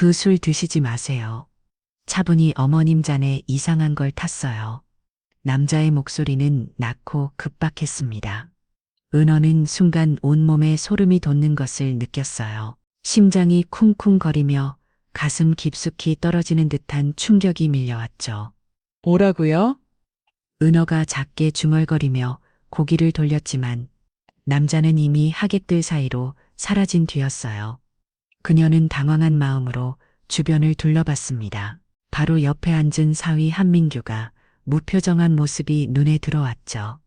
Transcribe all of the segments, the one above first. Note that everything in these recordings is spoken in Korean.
그 술 드시지 마세요. 차분히 어머님 잔에 이상한 걸 탔어요. 남자의 목소리는 낮고 급박했습니다. 은어는 순간 온몸에 소름이 돋는 것을 느꼈어요. 심장이 쿵쿵거리며 가슴 깊숙이 떨어지는 듯한 충격이 밀려왔죠. 뭐라고요? 은어가 작게 중얼거리며 고개를 돌렸지만 남자는 이미 하객들 사이로 사라진 뒤였어요. 그녀는 당황한 마음으로 주변을 둘러봤습니다. 바로 옆에 앉은 사위 한민규가 무표정한 모습이 눈에 들어왔죠.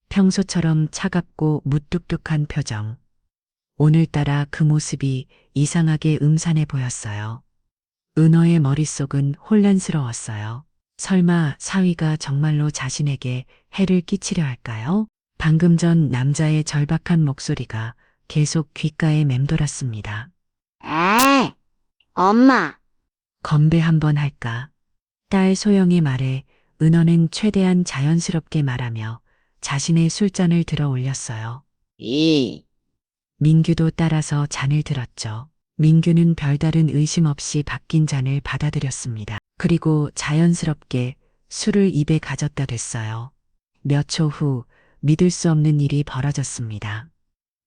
평소처럼 차갑고 무뚝뚝한 표정. 오늘따라 그 모습이 이상하게 음산해 보였어요. 은어의 머릿속은 혼란스러웠어요. 설마 사위가 정말로 자신에게 해를 끼치려 할까요? 방금 전 남자의 절박한 목소리가 계속 귓가에 맴돌았습니다. 에이, 엄마, 건배 한번 할까? 딸 소영의 말에 은어는 최대한 자연스럽게 말하며 자신의 술잔을 들어 올렸어요. 이, 민규도 따라서 잔을 들었죠. 민규는 별다른 의심 없이 바뀐 잔을 받아들였습니다. 그리고 자연스럽게 술을 입에 가졌다 됐어요. 몇 초 후 믿을 수 없는 일이 벌어졌습니다.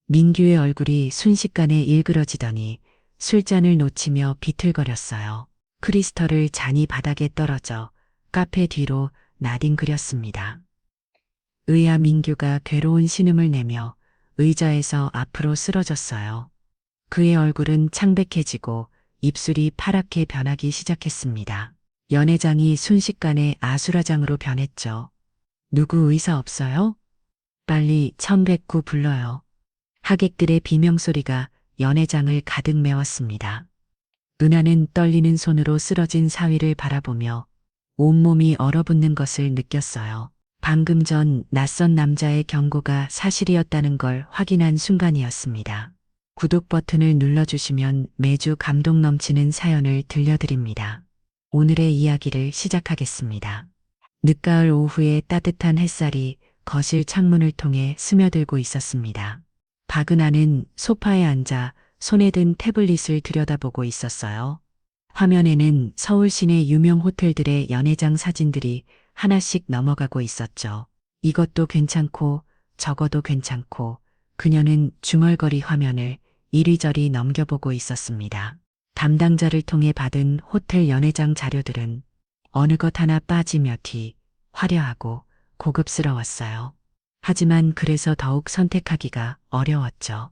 민규의 얼굴이 순식간에 일그러지더니 술잔을 놓치며 비틀거렸어요. 크리스털을 잔이 바닥에 떨어져 카페 뒤로 나뒹그렸습니다. 의아 민규가 괴로운 신음을 내며 의자에서 앞으로 쓰러졌어요. 그의 얼굴은 창백해지고 입술이 파랗게 변하기 시작했습니다. 연회장이 순식간에 아수라장으로 변했죠. 누구 의사 없어요? 빨리 1109 불러요. 하객들의 비명소리가 연회장을 가득 메웠습니다. 은하는 떨리는 손으로 쓰러진 사위를 바라보며 온몸이 얼어붙는 것을 느꼈어요. 방금 전 낯선 남자의 경고가 사실이었다는 걸 확인한 순간이었습니다. 구독 버튼을 눌러주시면 매주 감동 넘치는 사연을 들려드립니다. 오늘의 이야기를 시작하겠습니다. 늦가을 오후에 따뜻한 햇살이 거실 창문을 통해 스며들고 있었습니다. 박은하는 소파에 앉아 손에 든 태블릿을 들여다보고 있었어요. 화면에는 서울 시내 유명 호텔들의 연회장 사진들이 하나씩 넘어가고 있었죠. 이것도 괜찮고 저것도 괜찮고 그녀는 중얼거리 화면을 이리저리 넘겨보고 있었습니다. 담당자를 통해 받은 호텔 연회장 자료들은 어느 것 하나 빠지며 화려하고 고급스러웠어요. 하지만 그래서 더욱 선택하기가 어려웠죠.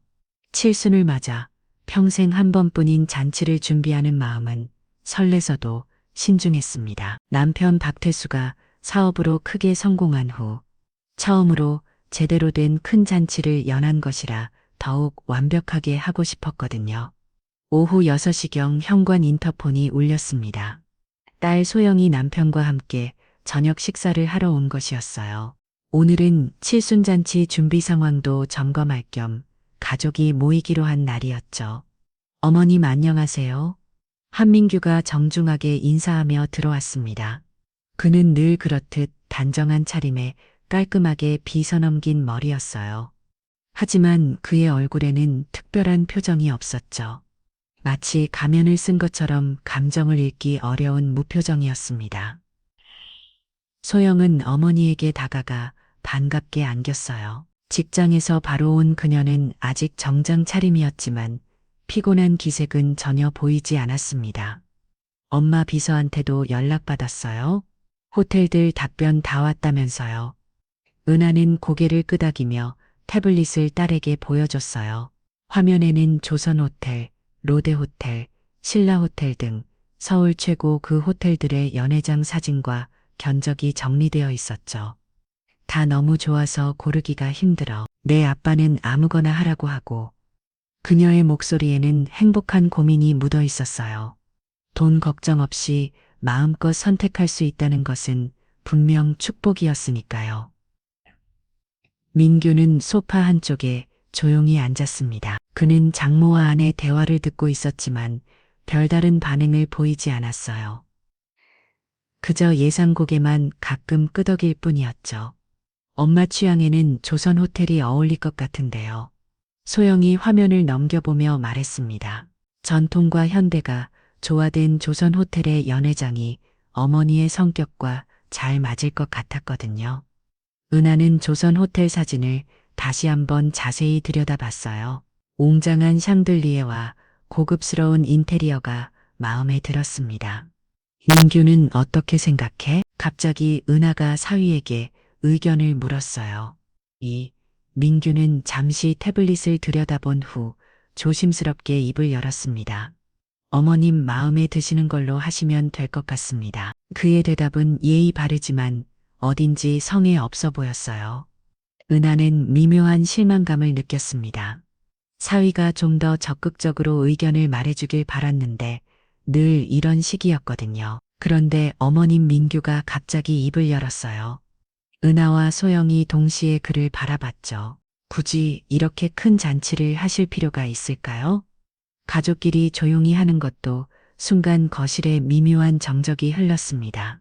칠순을 맞아 평생 한 번뿐인 잔치를 준비하는 마음은 설레서도 신중했습니다. 남편 박태수가 사업으로 크게 성공한 후 처음으로 제대로 된 큰 잔치를 연한 것이라 더욱 완벽하게 하고 싶었거든요. 오후 6시경 현관 인터폰이 울렸습니다. 딸 소영이 남편과 함께 저녁 식사를 하러 온 것이었어요. 오늘은 칠순잔치 준비 상황도 점검할 겸 가족이 모이기로 한 날이었죠. 어머님 안녕하세요. 한민규가 정중하게 인사하며 들어왔습니다. 그는 늘 그렇듯 단정한 차림에 깔끔하게 빗어넘긴 머리였어요. 하지만 그의 얼굴에는 특별한 표정이 없었죠. 마치 가면을 쓴 것처럼 감정을 읽기 어려운 무표정이었습니다. 소영은 어머니에게 다가가 반갑게 안겼어요. 직장에서 바로 온 그녀는 아직 정장 차림이었지만 피곤한 기색은 전혀 보이지 않았습니다. 엄마 비서한테도 연락받았어요? 호텔들 답변 다 왔다면서요. 은하는 고개를 끄덕이며 태블릿을 딸에게 보여줬어요. 화면에는 조선호텔, 롯데호텔, 신라호텔 등 서울 최고 그 호텔들의 연회장 사진과 견적이 정리되어 있었죠. 다 너무 좋아서 고르기가 힘들어. 내 아빠는 아무거나 하라고 하고 그녀의 목소리에는 행복한 고민이 묻어 있었어요. 돈 걱정 없이 마음껏 선택할 수 있다는 것은 분명 축복이었으니까요. 민규는 소파 한쪽에 조용히 앉았습니다. 그는 장모와 아내 대화를 듣고 있었지만 별다른 반응을 보이지 않았어요. 그저 예상고개만 가끔 끄덕일 뿐이었죠. 엄마 취향에는 조선 호텔이 어울릴 것 같은데요. 소영이 화면을 넘겨보며 말했습니다. 전통과 현대가 조화된 조선 호텔의 연회장이 어머니의 성격과 잘 맞을 것 같았거든요. 은하는 조선 호텔 사진을 다시 한번 자세히 들여다봤어요. 웅장한 샹들리에와 고급스러운 인테리어가 마음에 들었습니다. 민규는 어떻게 생각해? 갑자기 은하가 사위에게 의견을 물었어요. 민규는 잠시 태블릿을 들여다본 후 조심스럽게 입을 열었습니다. 어머님 마음에 드시는 걸로 하시면 될 것 같습니다. 그의 대답은 예의 바르지만 어딘지 성에 없어 보였어요. 은하는 미묘한 실망감을 느꼈습니다. 사위가 좀 더 적극적으로 의견을 말해주길 바랐는데 늘 이런 식이었거든요. 그런데 어머님 민규가 갑자기 입을 열었어요. 은하와 소영이 동시에 그를 바라봤죠. 굳이 이렇게 큰 잔치를 하실 필요가 있을까요? 가족끼리 조용히 하는 것도 순간 거실에 미묘한 정적이 흘렀습니다.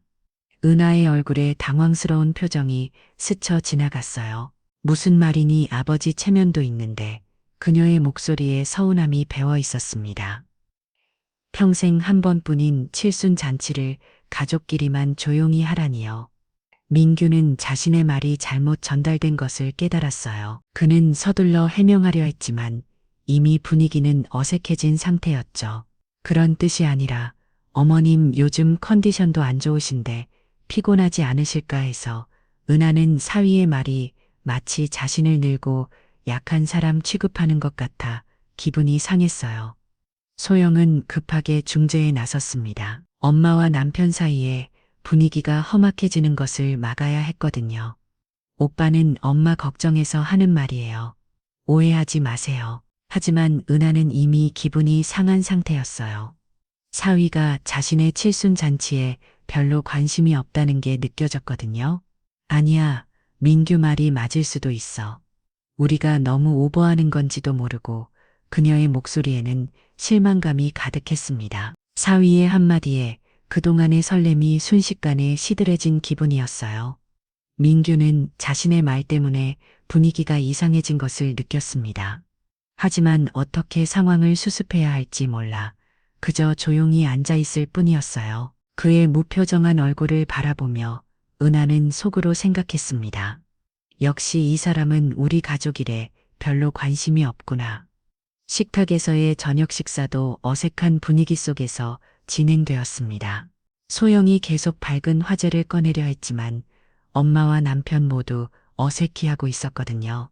은하의 얼굴에 당황스러운 표정이 스쳐 지나갔어요. 무슨 말이니 아버지 체면도 있는데 그녀의 목소리에 서운함이 배어 있었습니다. 평생 한 번뿐인 칠순 잔치를 가족끼리만 조용히 하라니요. 민규는 자신의 말이 잘못 전달된 것을 깨달았어요. 그는 서둘러 해명하려 했지만 이미 분위기는 어색해진 상태였죠. 그런 뜻이 아니라 어머님 요즘 컨디션도 안 좋으신데 피곤하지 않으실까 해서. 은하는 사위의 말이 마치 자신을 늘고 약한 사람 취급하는 것 같아 기분이 상했어요. 소영은 급하게 중재에 나섰습니다. 엄마와 남편 사이에 분위기가 험악해지는 것을 막아야 했거든요. 오빠는 엄마 걱정해서 하는 말이에요. 오해하지 마세요. 하지만 은하는 이미 기분이 상한 상태였어요. 사위가 자신의 칠순 잔치에 별로 관심이 없다는 게 느껴졌거든요. 아니야, 민규 말이 맞을 수도 있어. 우리가 너무 오버하는 건지도 모르고 그녀의 목소리에는 실망감이 가득했습니다. 사위의 한마디에 그동안의 설렘이 순식간에 시들해진 기분이었어요. 민규는 자신의 말 때문에 분위기가 이상해진 것을 느꼈습니다. 하지만 어떻게 상황을 수습해야 할지 몰라 그저 조용히 앉아 있을 뿐이었어요. 그의 무표정한 얼굴을 바라보며 은하는 속으로 생각했습니다. 역시 이 사람은 우리 가족이래 별로 관심이 없구나. 식탁에서의 저녁 식사도 어색한 분위기 속에서 진행되었습니다. 소영이 계속 밝은 화제를 꺼내려 했지만 엄마와 남편 모두 어색해하고 있었거든요.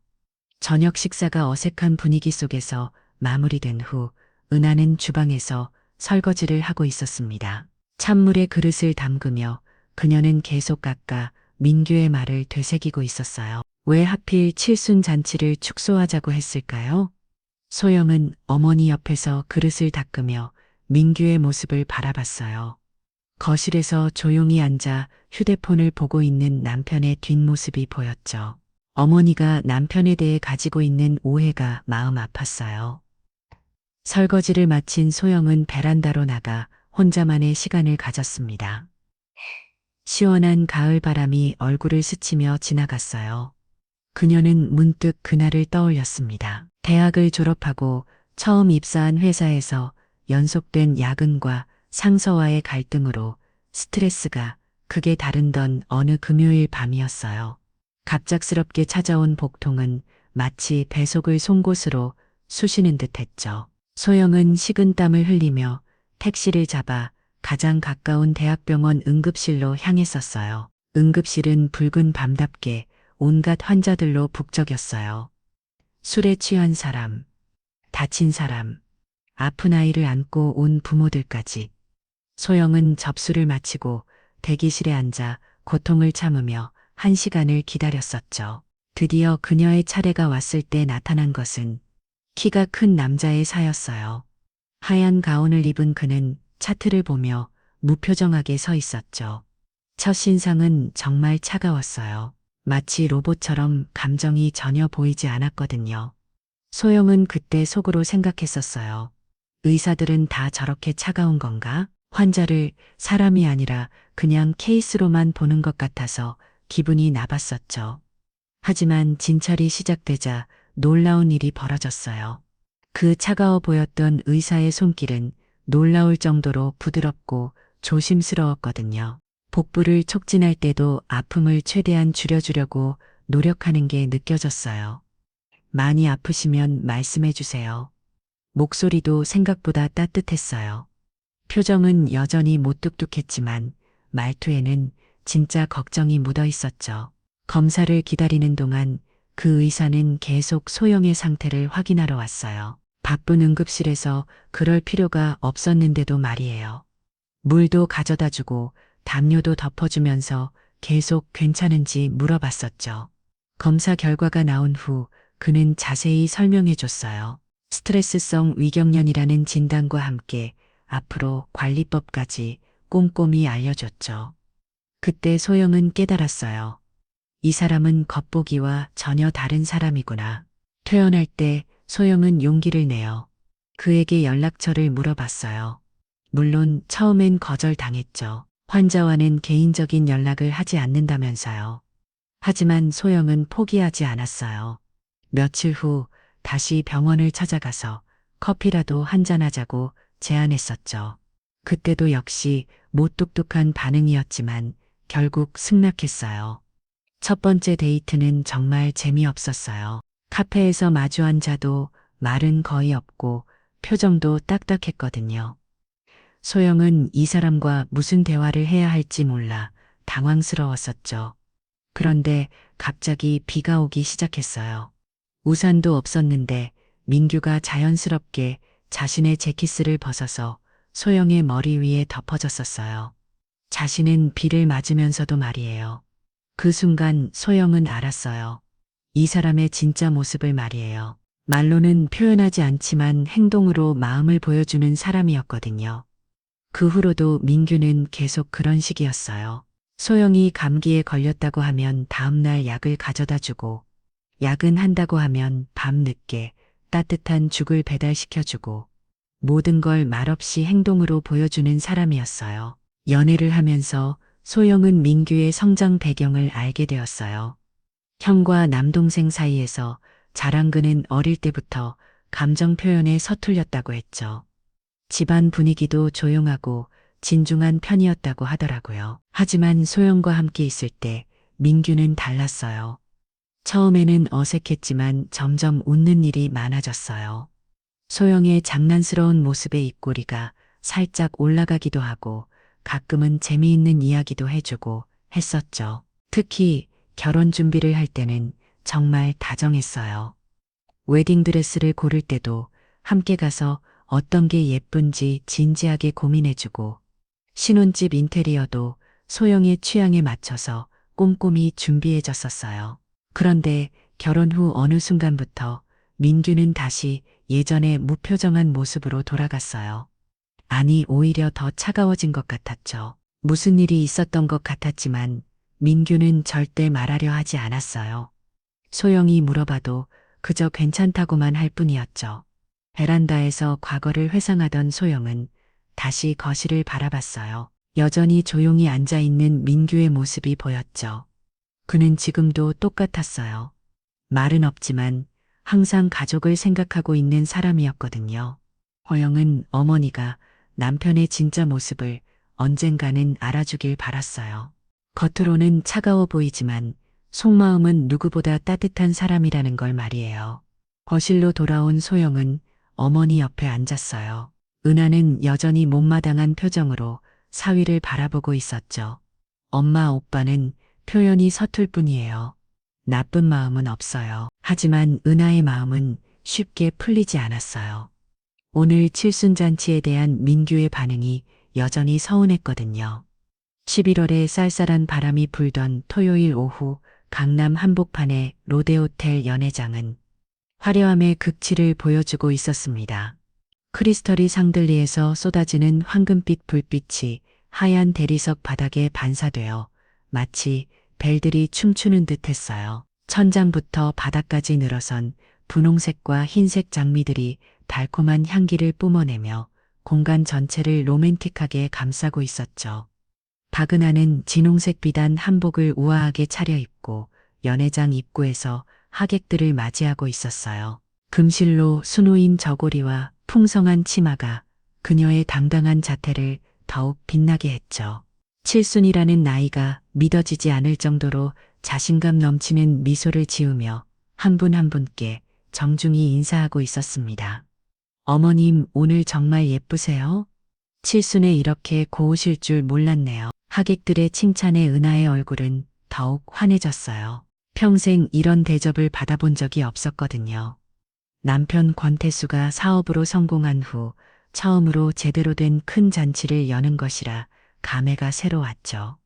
저녁 식사가 어색한 분위기 속에서 마무리된 후 은하는 주방에서 설거지를 하고 있었습니다. 찬물에 그릇을 담그며 그녀는 계속 아까 민규의 말을 되새기고 있었어요. 왜 하필 칠순 잔치를 축소하자고 했을까요? 소영은 어머니 옆에서 그릇을 닦으며 민규의 모습을 바라봤어요. 거실에서 조용히 앉아 휴대폰을 보고 있는 남편의 뒷모습이 보였죠. 어머니가 남편에 대해 가지고 있는 오해가 마음 아팠어요. 설거지를 마친 소영은 베란다로 나가 혼자만의 시간을 가졌습니다. 시원한 가을 바람이 얼굴을 스치며 지나갔어요. 그녀는 문득 그날을 떠올렸습니다. 대학을 졸업하고 처음 입사한 회사에서 연속된 야근과 상사와의 갈등으로 스트레스가 극에 다른던 어느 금요일 밤이었어요. 갑작스럽게 찾아온 복통은 마치 배속을 송곳으로 쑤시는 듯 했죠. 소영은 식은땀을 흘리며 택시를 잡아 가장 가까운 대학병원 응급실로 향했었어요. 응급실은 붉은 밤답게 온갖 환자들로 북적였어요. 술에 취한 사람, 다친 사람, 아픈 아이를 안고 온 부모들까지. 소영은 접수를 마치고 대기실에 앉아 고통을 참으며 1시간을 기다렸었죠. 드디어 그녀의 차례가 왔을 때 나타난 것은 키가 큰 남자의 사였어요. 하얀 가운을 입은 그는 차트를 보며 무표정하게 서 있었죠. 첫 신상은 정말 차가웠어요. 마치 로봇처럼 감정이 전혀 보이지 않았거든요. 소영은 그때 속으로 생각했었어요. 의사들은 다 저렇게 차가운 건가? 환자를 사람이 아니라 그냥 케이스로만 보는 것 같아서 기분이 나빴었죠. 하지만 진찰이 시작되자 놀라운 일이 벌어졌어요. 그 차가워 보였던 의사의 손길은 놀라울 정도로 부드럽고 조심스러웠거든요. 복부를 촉진할 때도 아픔을 최대한 줄여주려고 노력하는 게 느껴졌어요. 많이 아프시면 말씀해 주세요. 목소리도 생각보다 따뜻했어요. 표정은 여전히 무뚝뚝했지만 말투에는 진짜 걱정이 묻어 있었죠. 검사를 기다리는 동안 그 의사는 계속 소영의 상태를 확인하러 왔어요. 바쁜 응급실에서 그럴 필요가 없었는데도 말이에요. 물도 가져다 주고 담요도 덮어주면서 계속 괜찮은지 물어봤었죠. 검사 결과가 나온 후 그는 자세히 설명해 줬어요. 스트레스성 위경련이라는 진단과 함께 앞으로 관리법까지 꼼꼼히 알려줬죠. 그때 소영은 깨달았어요. 이 사람은 겉보기와 전혀 다른 사람이구나. 퇴원할 때 소영은 용기를 내어 그에게 연락처를 물어봤어요. 물론 처음엔 거절당했죠. 환자와는 개인적인 연락을 하지 않는다면서요. 하지만 소영은 포기하지 않았어요. 며칠 후 다시 병원을 찾아가서 커피라도 한잔하자고 제안했었죠. 그때도 역시 무뚝뚝한 반응이었지만 결국 승낙했어요. 첫 번째 데이트는 정말 재미없었어요. 카페에서 마주 앉아도 말은 거의 없고 표정도 딱딱했거든요. 소영은 이 사람과 무슨 대화를 해야 할지 몰라 당황스러웠었죠. 그런데 갑자기 비가 오기 시작했어요. 우산도 없었는데 민규가 자연스럽게 자신의 재킷을 벗어서 소영의 머리 위에 덮어줬었어요. 자신은 비를 맞으면서도 말이에요. 그 순간 소영은 알았어요. 이 사람의 진짜 모습을 말이에요. 말로는 표현하지 않지만 행동으로 마음을 보여주는 사람이었거든요. 그 후로도 민규는 계속 그런 식이었어요. 소영이 감기에 걸렸다고 하면 다음날 약을 가져다 주고, 야근한다고 하면 밤늦게 따뜻한 죽을 배달시켜주고, 모든 걸 말없이 행동으로 보여주는 사람이었어요. 연애를 하면서 소영은 민규의 성장 배경을 알게 되었어요. 형과 남동생 사이에서 자랑그는 어릴 때부터 감정 표현에 서툴렸다고 했죠. 집안 분위기도 조용하고 진중한 편이었다고 하더라고요. 하지만 소영과 함께 있을 때 민규는 달랐어요. 처음에는 어색했지만 점점 웃는 일이 많아졌어요. 소영의 장난스러운 모습에 입꼬리가 살짝 올라가기도 하고 가끔은 재미있는 이야기도 해주고 했었죠. 특히 결혼 준비를 할 때는 정말 다정했어요. 웨딩드레스를 고를 때도 함께 가서 어떤 게 예쁜지 진지하게 고민해주고 신혼집 인테리어도 소영의 취향에 맞춰서 꼼꼼히 준비해줬었어요. 그런데 결혼 후 어느 순간부터 민규는 다시 예전의 무표정한 모습으로 돌아갔어요. 아니, 오히려 더 차가워진 것 같았죠. 무슨 일이 있었던 것 같았지만 민규는 절대 말하려 하지 않았어요. 소영이 물어봐도 그저 괜찮다고만 할 뿐이었죠. 베란다에서 과거를 회상하던 소영은 다시 거실을 바라봤어요. 여전히 조용히 앉아있는 민규의 모습이 보였죠. 그는 지금도 똑같았어요. 말은 없지만 항상 가족을 생각하고 있는 사람이었거든요. 허영은 어머니가 남편의 진짜 모습을 언젠가는 알아주길 바랐어요. 겉으로는 차가워 보이지만 속마음은 누구보다 따뜻한 사람이라는 걸 말이에요. 거실로 돌아온 소영은 어머니 옆에 앉았어요. 은하는 여전히 못마땅한 표정으로 사위를 바라보고 있었죠. 엄마, 오빠는 표현이 서툴 뿐이에요. 나쁜 마음은 없어요. 하지만 은하의 마음은 쉽게 풀리지 않았어요. 오늘 칠순잔치에 대한 민규의 반응이 여전히 서운했거든요. 11월에 쌀쌀한 바람이 불던 토요일 오후 강남 한복판의 롯데호텔 연회장은 화려함의 극치를 보여주고 있었습니다. 크리스털이 샹들리에서 쏟아지는 황금빛 불빛이 하얀 대리석 바닥에 반사되어 마치 벨들이 춤추는 듯 했어요. 천장부터 바닥까지 늘어선 분홍색과 흰색 장미들이 달콤한 향기를 뿜어내며 공간 전체를 로맨틱하게 감싸고 있었죠. 박은하는 진홍색 비단 한복을 우아하게 차려입고 연회장 입구에서 하객들을 맞이하고 있었어요. 금실로 수놓인 저고리와 풍성한 치마가 그녀의 당당한 자태를 더욱 빛나게 했죠. 칠순이라는 나이가 믿어지지 않을 정도로 자신감 넘치는 미소를 지으며 한 분 한 분께 정중히 인사하고 있었습니다. 어머님, 오늘 정말 예쁘세요? 칠순에 이렇게 고우실 줄 몰랐네요. 하객들의 칭찬에 은하의 얼굴은 더욱 환해졌어요. 평생 이런 대접을 받아본 적이 없었거든요. 남편 권태수가 사업으로 성공한 후 처음으로 제대로 된 큰 잔치를 여는 것이라 감회가 새로웠죠.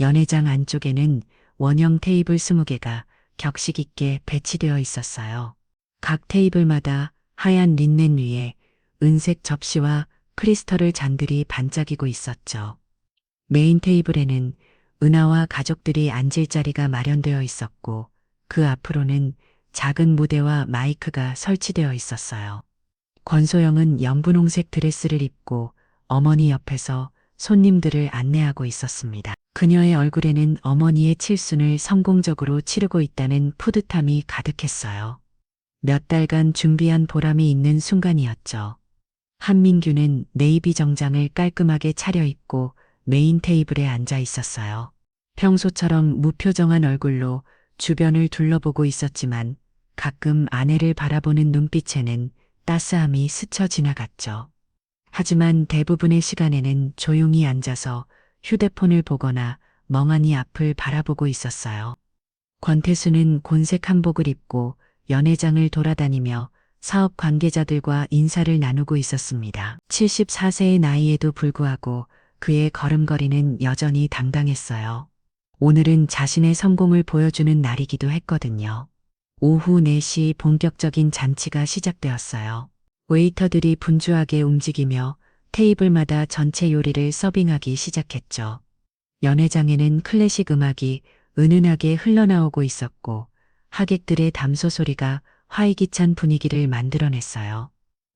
연회장 안쪽에는 원형 테이블 20개가 격식 있게 배치되어 있었어요. 각 테이블마다 하얀 린넨 위에 은색 접시와 크리스털을 잔들이 반짝이고 있었죠. 메인 테이블에는 은하와 가족들이 앉을 자리가 마련되어 있었고 그 앞으로는 작은 무대와 마이크가 설치되어 있었어요. 권소영은 연분홍색 드레스를 입고 어머니 옆에서 손님들을 안내하고 있었습니다. 그녀의 얼굴에는 어머니의 칠순을 성공적으로 치르고 있다는 뿌듯함이 가득했어요. 몇 달간 준비한 보람이 있는 순간이었죠. 한민규는 네이비 정장을 깔끔하게 차려입고 메인 테이블에 앉아 있었어요. 평소처럼 무표정한 얼굴로 주변을 둘러보고 있었지만 가끔 아내를 바라보는 눈빛에는 따스함이 스쳐 지나갔죠. 하지만 대부분의 시간에는 조용히 앉아서 휴대폰을 보거나 멍하니 앞을 바라보고 있었어요. 권태수는 곤색 한복을 입고 연회장을 돌아다니며 사업 관계자들과 인사를 나누고 있었습니다. 74세의 나이에도 불구하고 그의 걸음걸이는 여전히 당당했어요. 오늘은 자신의 성공을 보여주는 날이기도 했거든요. 오후 4시 본격적인 잔치가 시작되었어요. 웨이터들이 분주하게 움직이며 테이블마다 전체 요리를 서빙하기 시작했죠. 연회장에는 클래식 음악이 은은하게 흘러나오고 있었고 하객들의 담소 소리가 활기찬 분위기를 만들어냈어요.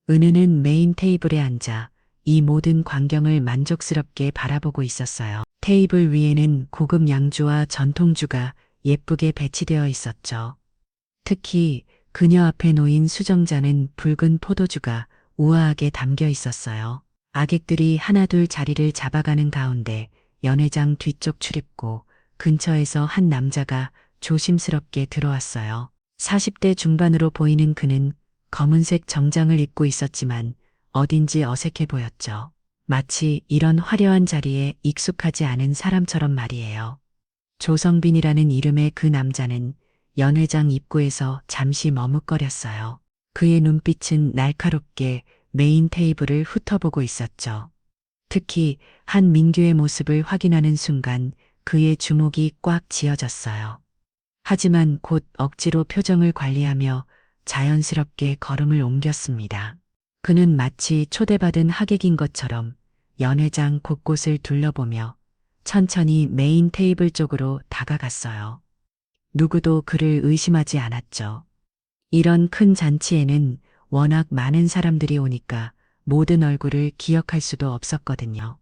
은우는 메인 테이블에 앉아 이 모든 광경을 만족스럽게 바라보고 있었어요. 테이블 위에는 고급 양주와 전통주가 예쁘게 배치되어 있었죠. 특히 그녀 앞에 놓인 수정잔은 붉은 포도주가 우아하게 담겨 있었어요. 아객들이 하나둘 자리를 잡아가는 가운데 연회장 뒤쪽 출입구 근처에서 한 남자가 조심스럽게 들어왔어요. 40대 중반으로 보이는 그는 검은색 정장을 입고 있었지만 어딘지 어색해 보였죠. 마치 이런 화려한 자리에 익숙하지 않은 사람처럼 말이에요. 조성빈이라는 이름의 그 남자는 연회장 입구에서 잠시 머뭇거렸어요. 그의 눈빛은 날카롭게 메인 테이블을 훑어보고 있었죠. 특히 한민규의 모습을 확인하는 순간 그의 주목이 꽉 쥐어졌어요. 하지만 곧 억지로 표정을 관리하며 자연스럽게 걸음을 옮겼습니다. 그는 마치 초대받은 하객인 것처럼 연회장 곳곳을 둘러보며 천천히 메인 테이블 쪽으로 다가갔어요. 누구도 그를 의심하지 않았죠. 이런 큰 잔치에는 워낙 많은 사람들이 오니까 모든 얼굴을 기억할 수도 없었거든요.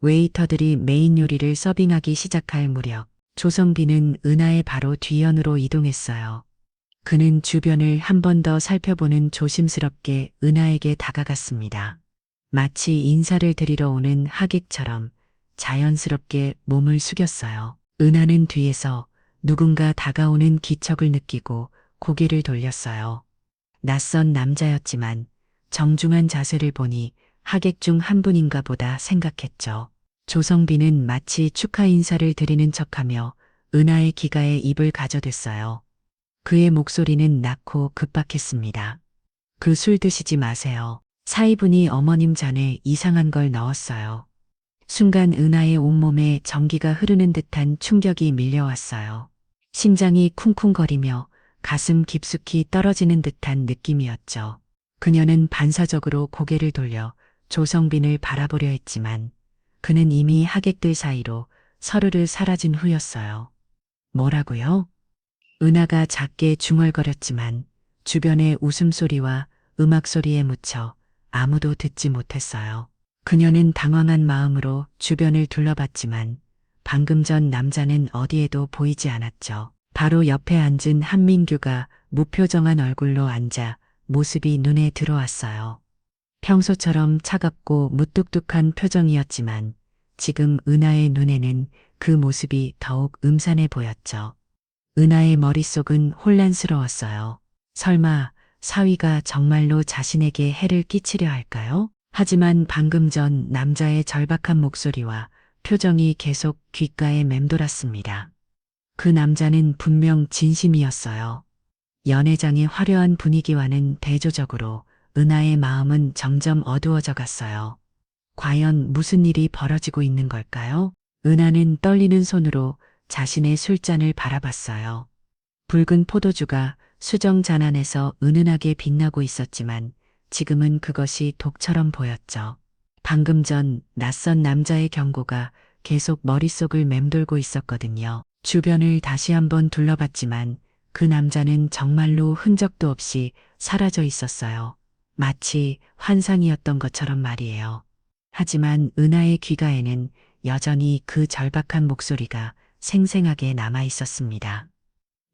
웨이터들이 메인 요리를 서빙하기 시작할 무렵 조성빈은 은하의 바로 뒤편으로 이동했어요. 그는 주변을 한 번 더 살펴보는 조심스럽게 은하에게 다가갔습니다. 마치 인사를 드리러 오는 하객처럼 자연스럽게 몸을 숙였어요. 은하는 뒤에서 누군가 다가오는 기척을 느끼고 고개를 돌렸어요. 낯선 남자였지만 정중한 자세를 보니 하객 중 한 분인가 보다 생각했죠. 조성빈은 마치 축하 인사를 드리는 척하며 은하의 기가에 입을 가져댔어요. 그의 목소리는 낮고 급박했습니다. 그 술 드시지 마세요. 사위분이 어머님 잔에 이상한 걸 넣었어요. 순간 은하의 온몸에 전기가 흐르는 듯한 충격이 밀려왔어요. 심장이 쿵쿵거리며 가슴 깊숙이 떨어지는 듯한 느낌이었죠. 그녀는 반사적으로 고개를 돌려 조성빈을 바라보려 했지만 그는 이미 하객들 사이로 서르르 사라진 후였어요. 뭐라고요? 은하가 작게 중얼거렸지만 주변의 웃음소리와 음악소리에 묻혀 아무도 듣지 못했어요. 그녀는 당황한 마음으로 주변을 둘러봤지만 방금 전 남자는 어디에도 보이지 않았죠. 바로 옆에 앉은 한민규가 무표정한 얼굴로 앉아 모습이 눈에 들어왔어요. 평소처럼 차갑고 무뚝뚝한 표정이었지만 지금 은하의 눈에는 그 모습이 더욱 음산해 보였죠. 은하의 머릿속은 혼란스러웠어요. 설마 사위가 정말로 자신에게 해를 끼치려 할까요? 하지만 방금 전 남자의 절박한 목소리와 표정이 계속 귓가에 맴돌았습니다. 그 남자는 분명 진심이었어요. 연회장의 화려한 분위기와는 대조적으로 은하의 마음은 점점 어두워져 갔어요. 과연 무슨 일이 벌어지고 있는 걸까요? 은하는 떨리는 손으로 자신의 술잔을 바라봤어요. 붉은 포도주가 수정 잔 안에서 은은하게 빛나고 있었지만 지금은 그것이 독처럼 보였죠. 방금 전 낯선 남자의 경고가 계속 머릿속을 맴돌고 있었거든요. 주변을 다시 한번 둘러봤지만 그 남자는 정말로 흔적도 없이 사라져 있었어요. 마치 환상이었던 것처럼 말이에요. 하지만 은하의 귀가에는 여전히 그 절박한 목소리가 생생하게 남아 있었습니다.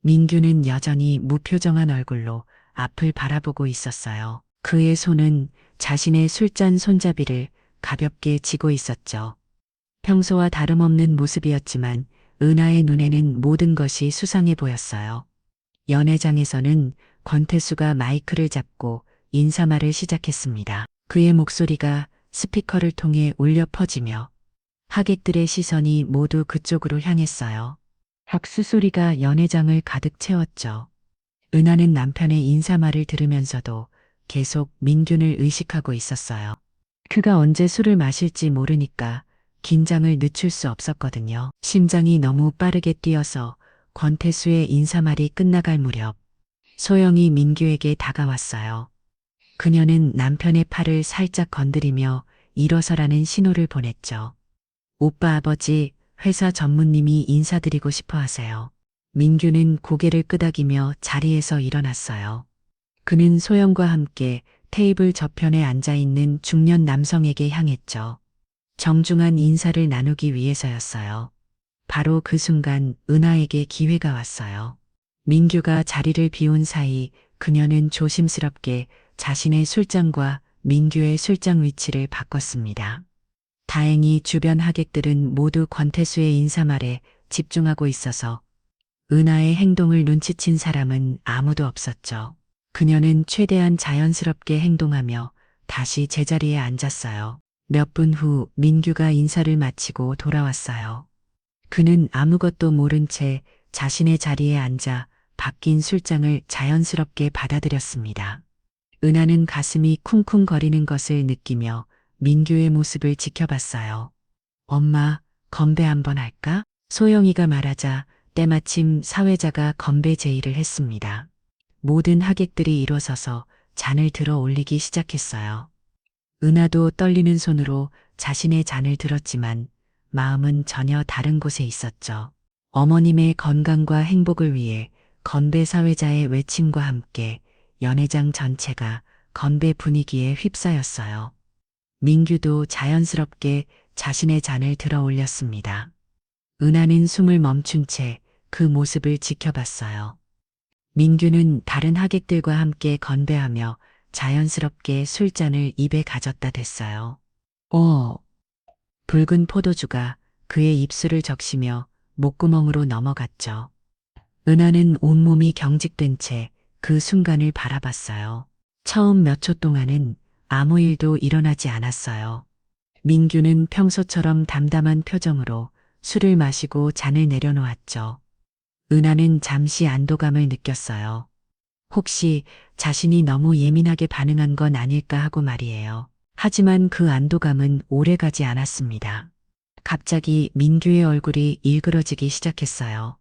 민규는 여전히 무표정한 얼굴로 앞을 바라보고 있었어요. 그의 손은 자신의 술잔 손잡이를 가볍게 쥐고 있었죠. 평소와 다름없는 모습이었지만 은하의 눈에는 모든 것이 수상해 보였어요. 연회장에서는 권태수가 마이크를 잡고 인사말을 시작했습니다. 그의 목소리가 스피커를 통해 울려 퍼지며 하객들의 시선이 모두 그쪽으로 향했어요. 박수 소리가 연회장을 가득 채웠죠. 은하는 남편의 인사말을 들으면서도 계속 민균을 의식하고 있었어요. 그가 언제 술을 마실지 모르니까 긴장을 늦출 수 없었거든요. 심장이 너무 빠르게 뛰어서 권태수의 인사말이 끝나갈 무렵 소영이 민규에게 다가왔어요. 그녀는 남편의 팔을 살짝 건드리며 일어서라는 신호를 보냈죠. 오빠 아버지, 회사 전무님이 인사드리고 싶어 하세요. 민규는 고개를 끄덕이며 자리에서 일어났어요. 그는 소영과 함께 테이블 저편에 앉아 있는 중년 남성에게 향했죠. 정중한 인사를 나누기 위해서였어요. 바로 그 순간 은하에게 기회가 왔어요. 민규가 자리를 비운 사이 그녀는 조심스럽게 자신의 술잔과 민규의 술잔 위치를 바꿨습니다. 다행히 주변 하객들은 모두 권태수의 인사말에 집중하고 있어서 은하의 행동을 눈치챈 사람은 아무도 없었죠. 그녀는 최대한 자연스럽게 행동하며 다시 제자리에 앉았어요. 몇 분 후 민규가 인사를 마치고 돌아왔어요. 그는 아무것도 모른 채 자신의 자리에 앉아 바뀐 술잔을 자연스럽게 받아들였습니다. 은하는 가슴이 쿵쿵거리는 것을 느끼며 민규의 모습을 지켜봤어요. 엄마, 건배 한번 할까? 소영이가 말하자 때마침 사회자가 건배 제의를 했습니다. 모든 하객들이 일어서서 잔을 들어 올리기 시작했어요. 은하도 떨리는 손으로 자신의 잔을 들었지만 마음은 전혀 다른 곳에 있었죠. 어머님의 건강과 행복을 위해 건배 사회자의 외침과 함께 연회장 전체가 건배 분위기에 휩싸였어요. 민규도 자연스럽게 자신의 잔을 들어 올렸습니다. 은하는 숨을 멈춘 채 그 모습을 지켜봤어요. 민규는 다른 하객들과 함께 건배하며 자연스럽게 술잔을 입에 가졌다 댔어요. 붉은 포도주가 그의 입술을 적시며 목구멍으로 넘어갔죠. 은하는 온몸이 경직된 채 그 순간을 바라봤어요. 처음 몇 초 동안은 아무 일도 일어나지 않았어요. 민규는 평소처럼 담담한 표정으로 술을 마시고 잔을 내려놓았죠. 은하는 잠시 안도감을 느꼈어요. 혹시 자신이 너무 예민하게 반응한 건 아닐까 하고 말이에요. 하지만 그 안도감은 오래가지 않았습니다. 갑자기 민규의 얼굴이 일그러지기 시작했어요.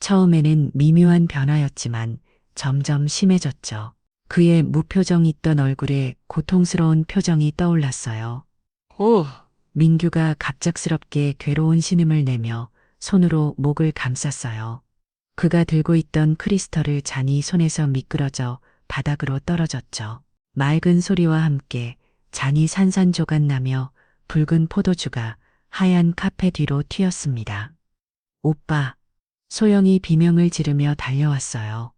처음에는 미묘한 변화였지만 점점 심해졌죠. 그의 무표정 있던 얼굴에 고통스러운 표정이 떠올랐어요. 민규가 갑작스럽게 괴로운 신음을 내며 손으로 목을 감쌌어요. 그가 들고 있던 크리스털을 잔이 손에서 미끄러져 바닥으로 떨어졌죠. 맑은 소리와 함께 잔이 산산조각 나며 붉은 포도주가 하얀 카페 뒤로 튀었습니다. 오빠, 소영이 비명을 지르며 달려왔어요.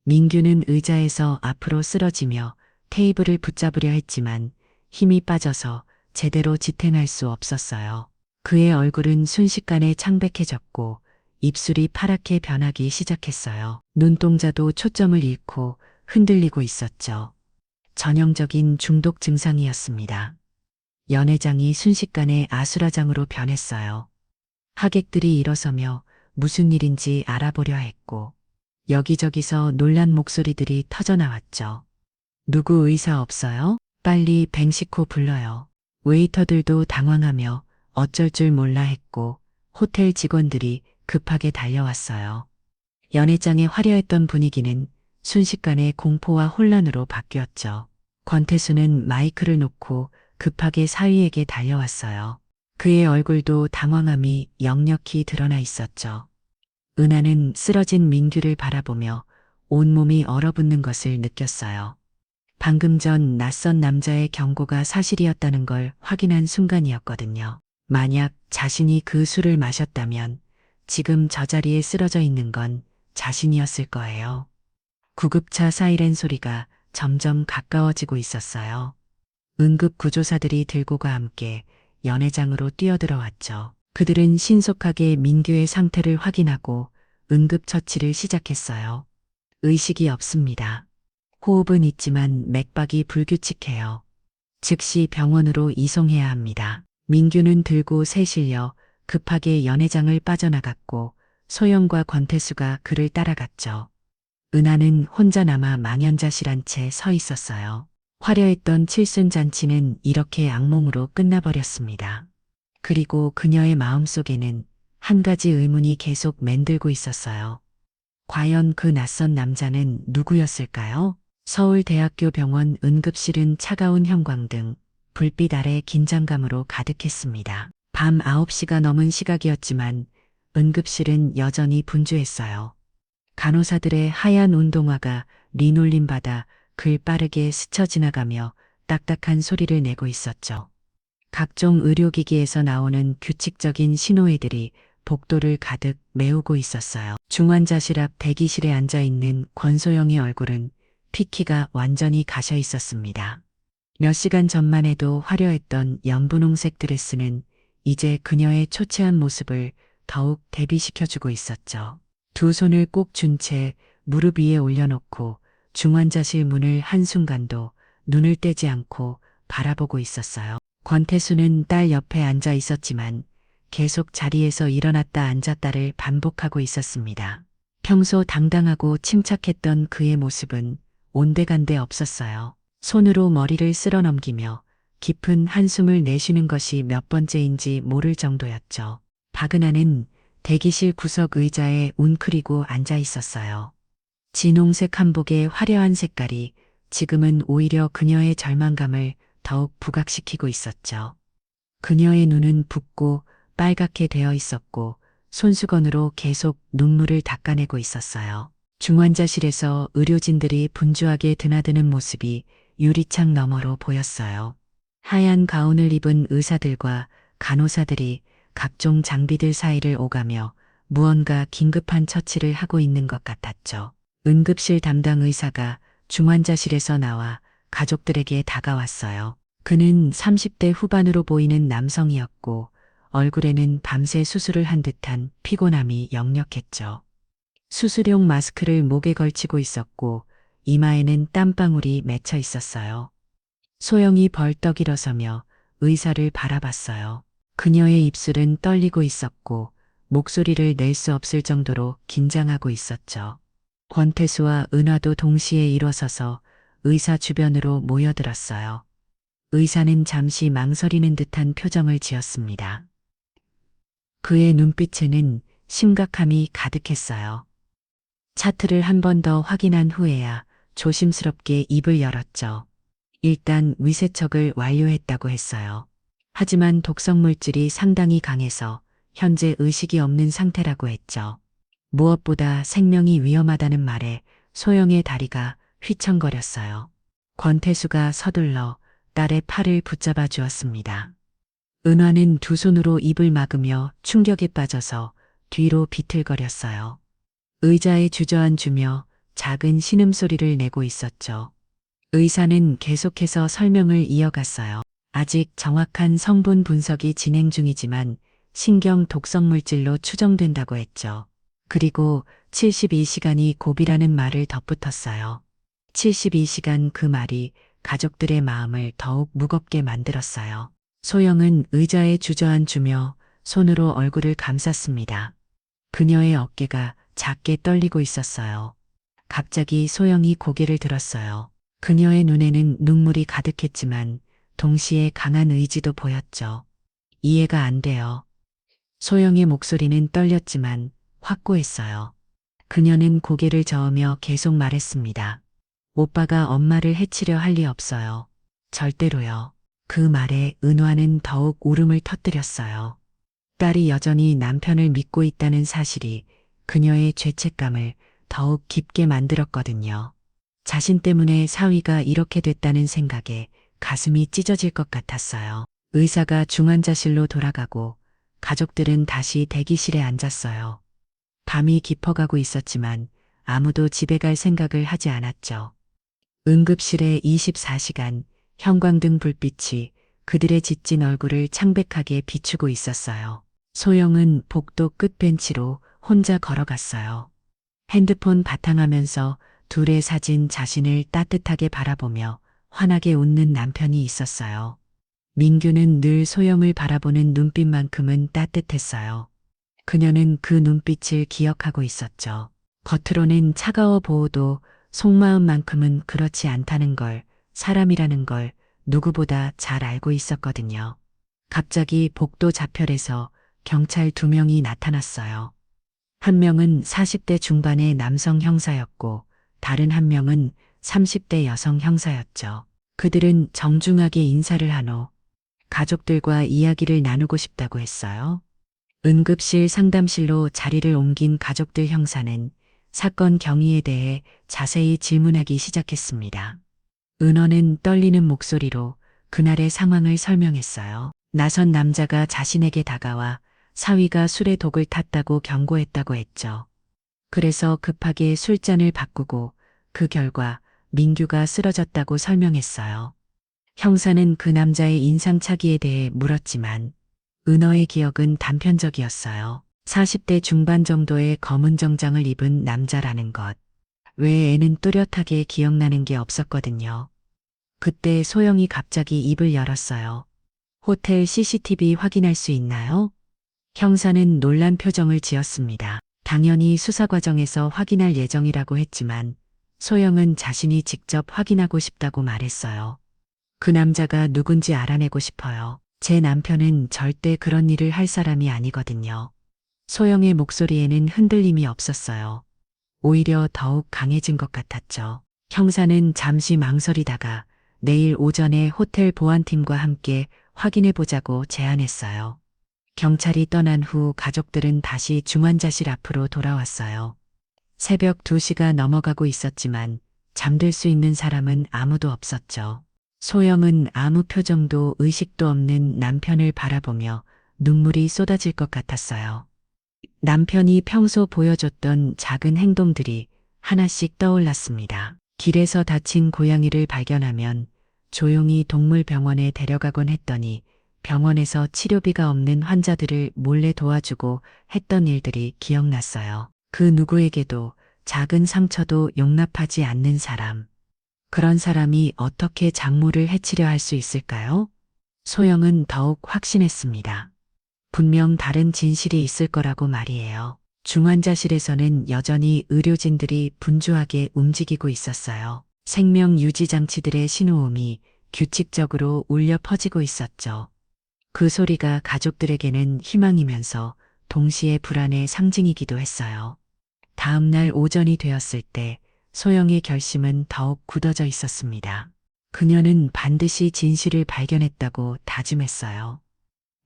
민규는 의자에서 앞으로 쓰러지며 테이블을 붙잡으려 했지만 힘이 빠져서 제대로 지탱할 수 없었어요. 그의 얼굴은 순식간에 창백해졌고 입술이 파랗게 변하기 시작했어요. 눈동자도 초점을 잃고 흔들리고 있었죠. 전형적인 중독 증상이었습니다. 연회장이 순식간에 아수라장으로 변했어요. 하객들이 일어서며 무슨 일인지 알아보려 했고 여기저기서 놀란 목소리들이 터져나왔죠. 누구 의사 없어요? 빨리 뱅시코 불러요. 웨이터들도 당황하며 어쩔 줄 몰라 했고 호텔 직원들이 급하게 달려왔어요. 연회장의 화려했던 분위기는 순식간에 공포와 혼란으로 바뀌었죠. 권태수는 마이크를 놓고 급하게 사위에게 달려왔어요. 그의 얼굴도 당황함이 역력히 드러나 있었죠. 은하는 쓰러진 민규를 바라보며 온몸이 얼어붙는 것을 느꼈어요. 방금 전 낯선 남자의 경고가 사실이었다는 걸 확인한 순간이었거든요. 만약 자신이 그 술을 마셨다면 지금 저 자리에 쓰러져 있는 건 자신이었을 거예요. 구급차 사이렌 소리가 점점 가까워지고 있었어요. 응급 구조사들이 들고가 함께 연회장으로 뛰어들어왔죠. 그들은 신속하게 민규의 상태를 확인하고 응급처치를 시작했어요. 의식이 없습니다. 호흡은 있지만 맥박이 불규칙해요. 즉시 병원으로 이송해야 합니다. 민규는 들고 새 실려 급하게 연회장을 빠져나갔고 소영과 권태수가 그를 따라갔죠. 은하는 혼자 남아 망연자실한 채 서 있었어요. 화려했던 칠순잔치는 이렇게 악몽으로 끝나버렸습니다. 그리고 그녀의 마음속에는 한 가지 의문이 계속 맴돌고 있었어요. 과연 그 낯선 남자는 누구였을까요? 서울대학교 병원 응급실은 차가운 형광등, 불빛 아래 긴장감으로 가득했습니다. 밤 9시가 넘은 시각이었지만 응급실은 여전히 분주했어요. 간호사들의 하얀 운동화가 리놀린 바다 글 빠르게 스쳐 지나가며 딱딱한 소리를 내고 있었죠. 각종 의료기기에서 나오는 규칙적인 신호회들이 복도를 가득 메우고 있었어요. 중환자실 앞 대기실에 앉아있는 권소영의 얼굴은 피키가 완전히 가셔 있었습니다. 몇 시간 전만 해도 화려했던 연분홍색 드레스는 이제 그녀의 초췌한 모습을 더욱 대비시켜주고 있었죠. 두 손을 꼭 쥔 채 무릎 위에 올려놓고 중환자실 문을 한순간도 눈을 떼지 않고 바라보고 있었어요. 권태수는 딸 옆에 앉아 있었지만 계속 자리에서 일어났다 앉았다를 반복하고 있었습니다. 평소 당당하고 침착했던 그의 모습은 온데간데 없었어요. 손으로 머리를 쓸어 넘기며 깊은 한숨을 내쉬는 것이 몇 번째인지 모를 정도였죠. 박은하는 대기실 구석 의자에 웅크리고 앉아 있었어요. 진홍색 한복의 화려한 색깔이 지금은 오히려 그녀의 절망감을 더욱 부각시키고 있었죠. 그녀의 눈은 붓고 빨갛게 되어 있었고 손수건으로 계속 눈물을 닦아내고 있었어요. 중환자실에서 의료진들이 분주하게 드나드는 모습이 유리창 너머로 보였어요. 하얀 가운을 입은 의사들과 간호사들이 각종 장비들 사이를 오가며 무언가 긴급한 처치를 하고 있는 것 같았죠. 응급실 담당 의사가 중환자실에서 나와 가족들에게 다가왔어요. 그는 30대 후반으로 보이는 남성이었고 얼굴에는 밤새 수술을 한 듯한 피곤함이 역력했죠. 수술용 마스크를 목에 걸치고 있었고 이마에는 땀방울이 맺혀 있었어요. 소영이 벌떡 일어서며 의사를 바라봤어요. 그녀의 입술은 떨리고 있었고 목소리를 낼 수 없을 정도로 긴장하고 있었죠. 권태수와 은화도 동시에 일어서서 의사 주변으로 모여들었어요. 의사는 잠시 망설이는 듯한 표정을 지었습니다. 그의 눈빛에는 심각함이 가득했어요. 차트를 한 번 더 확인한 후에야 조심스럽게 입을 열었죠. 일단 위세척을 완료했다고 했어요. 하지만 독성 물질이 상당히 강해서 현재 의식이 없는 상태라고 했죠. 무엇보다 생명이 위험하다는 말에 소영의 다리가 휘청거렸어요. 권태수가 서둘러 딸의 팔을 붙잡아 주었습니다. 은화는 두 손으로 입을 막으며 충격에 빠져서 뒤로 비틀거렸어요. 의자에 주저앉으며 작은 신음소리를 내고 있었죠. 의사는 계속해서 설명을 이어갔어요. 아직 정확한 성분 분석이 진행 중이지만 신경 독성 물질로 추정된다고 했죠. 그리고 72시간이 고비라는 말을 덧붙였어요. 72시간 그 말이 가족들의 마음을 더욱 무겁게 만들었어요. 소영은 의자에 주저앉으며 손으로 얼굴을 감쌌습니다. 그녀의 어깨가 작게 떨리고 있었어요. 갑자기 소영이 고개를 들었어요. 그녀의 눈에는 눈물이 가득했지만 동시에 강한 의지도 보였죠. 이해가 안 돼요. 소영의 목소리는 떨렸지만 확고했어요. 그녀는 고개를 저으며 계속 말했습니다. 오빠가 엄마를 해치려 할 리 없어요. 절대로요. 그 말에 은화는 더욱 울음을 터뜨렸어요. 딸이 여전히 남편을 믿고 있다는 사실이 그녀의 죄책감을 더욱 깊게 만들었거든요. 자신 때문에 사위가 이렇게 됐다는 생각에 가슴이 찢어질 것 같았어요. 의사가 중환자실로 돌아가고 가족들은 다시 대기실에 앉았어요. 밤이 깊어가고 있었지만 아무도 집에 갈 생각을 하지 않았죠. 응급실에 24시간 형광등 불빛이 그들의 지친 얼굴을 창백하게 비추고 있었어요. 소영은 복도 끝 벤치로 혼자 걸어갔어요. 핸드폰 바탕하면서 둘의 사진 자신을 따뜻하게 바라보며 환하게 웃는 남편이 있었어요. 민규는 늘 소영을 바라보는 눈빛만큼은 따뜻했어요. 그녀는 그 눈빛을 기억하고 있었죠. 겉으로는 차가워 보호도 속마음만큼은 그렇지 않다는 걸, 사람이라는 걸 누구보다 잘 알고 있었거든요. 갑자기 복도 좌편에서 경찰 2명이 나타났어요. 한 명은 40대 중반의 남성 형사였고 다른 한 명은 30대 여성 형사였죠. 그들은 정중하게 인사를 한 후 가족들과 이야기를 나누고 싶다고 했어요. 응급실 상담실로 자리를 옮긴 가족들 형사는 사건 경위에 대해 자세히 질문하기 시작했습니다. 은호는 떨리는 목소리로 그날의 상황을 설명했어요. 나선 남자가 자신에게 다가와 사위가 술에 독을 탔다고 경고했다고 했죠. 그래서 급하게 술잔을 바꾸고 그 결과 민규가 쓰러졌다고 설명했어요. 형사는 그 남자의 인상착의에 대해 물었지만 은어의 기억은 단편적이었어요. 40대 중반 정도의 검은 정장을 입은 남자라는 것 외에는 뚜렷하게 기억나는 게 없었거든요. 그때 소영이 갑자기 입을 열었어요. 호텔 CCTV 확인할 수 있나요? 형사는 놀란 표정을 지었습니다. 당연히 수사 과정에서 확인할 예정이라고 했지만 소영은 자신이 직접 확인하고 싶다고 말했어요. 그 남자가 누군지 알아내고 싶어요. 제 남편은 절대 그런 일을 할 사람이 아니거든요. 소영의 목소리에는 흔들림이 없었어요. 오히려 더욱 강해진 것 같았죠. 형사는 잠시 망설이다가 내일 오전에 호텔 보안팀과 함께 확인해 보자고 제안했어요. 경찰이 떠난 후 가족들은 다시 중환자실 앞으로 돌아왔어요. 새벽 2시가 넘어가고 있었지만 잠들 수 있는 사람은 아무도 없었죠. 소영은 아무 표정도 의식도 없는 남편을 바라보며 눈물이 쏟아질 것 같았어요. 남편이 평소 보여줬던 작은 행동들이 하나씩 떠올랐습니다. 길에서 다친 고양이를 발견하면 조용히 동물병원에 데려가곤 했더니 병원에서 치료비가 없는 환자들을 몰래 도와주고 했던 일들이 기억났어요. 그 누구에게도 작은 상처도 용납하지 않는 사람. 그런 사람이 어떻게 장모를 해치려 할 수 있을까요? 소영은 더욱 확신했습니다. 분명 다른 진실이 있을 거라고 말이에요. 중환자실에서는 여전히 의료진들이 분주하게 움직이고 있었어요. 생명 유지 장치들의 신호음이 규칙적으로 울려 퍼지고 있었죠. 그 소리가 가족들에게는 희망이면서 동시에 불안의 상징이기도 했어요. 다음 날 오전이 되었을 때 소영의 결심은 더욱 굳어져 있었습니다. 그녀는 반드시 진실을 발견했다고 다짐했어요.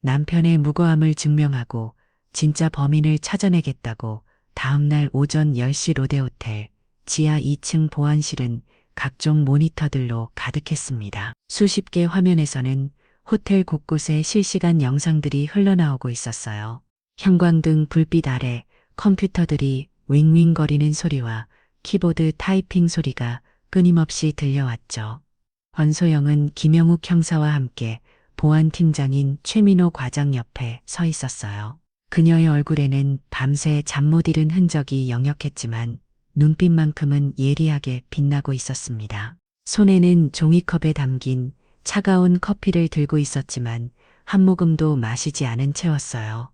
남편의 무고함을 증명하고 진짜 범인을 찾아내겠다고 다음 날 오전 10시 롯데호텔 지하 2층 보안실은 각종 모니터들로 가득했습니다. 수십 개 화면에서는 호텔 곳곳에 실시간 영상들이 흘러나오고 있었어요. 형광등 불빛 아래 컴퓨터들이 윙윙거리는 소리와 키보드 타이핑 소리가 끊임없이 들려왔죠. 권소영은 김영욱 형사와 함께 보안팀장인 최민호 과장 옆에 서 있었어요. 그녀의 얼굴에는 밤새 잠 못 이룬 흔적이 역력했지만 눈빛만큼은 예리하게 빛나고 있었습니다. 손에는 종이컵에 담긴 차가운 커피를 들고 있었지만 한 모금도 마시지 않은 채였어요.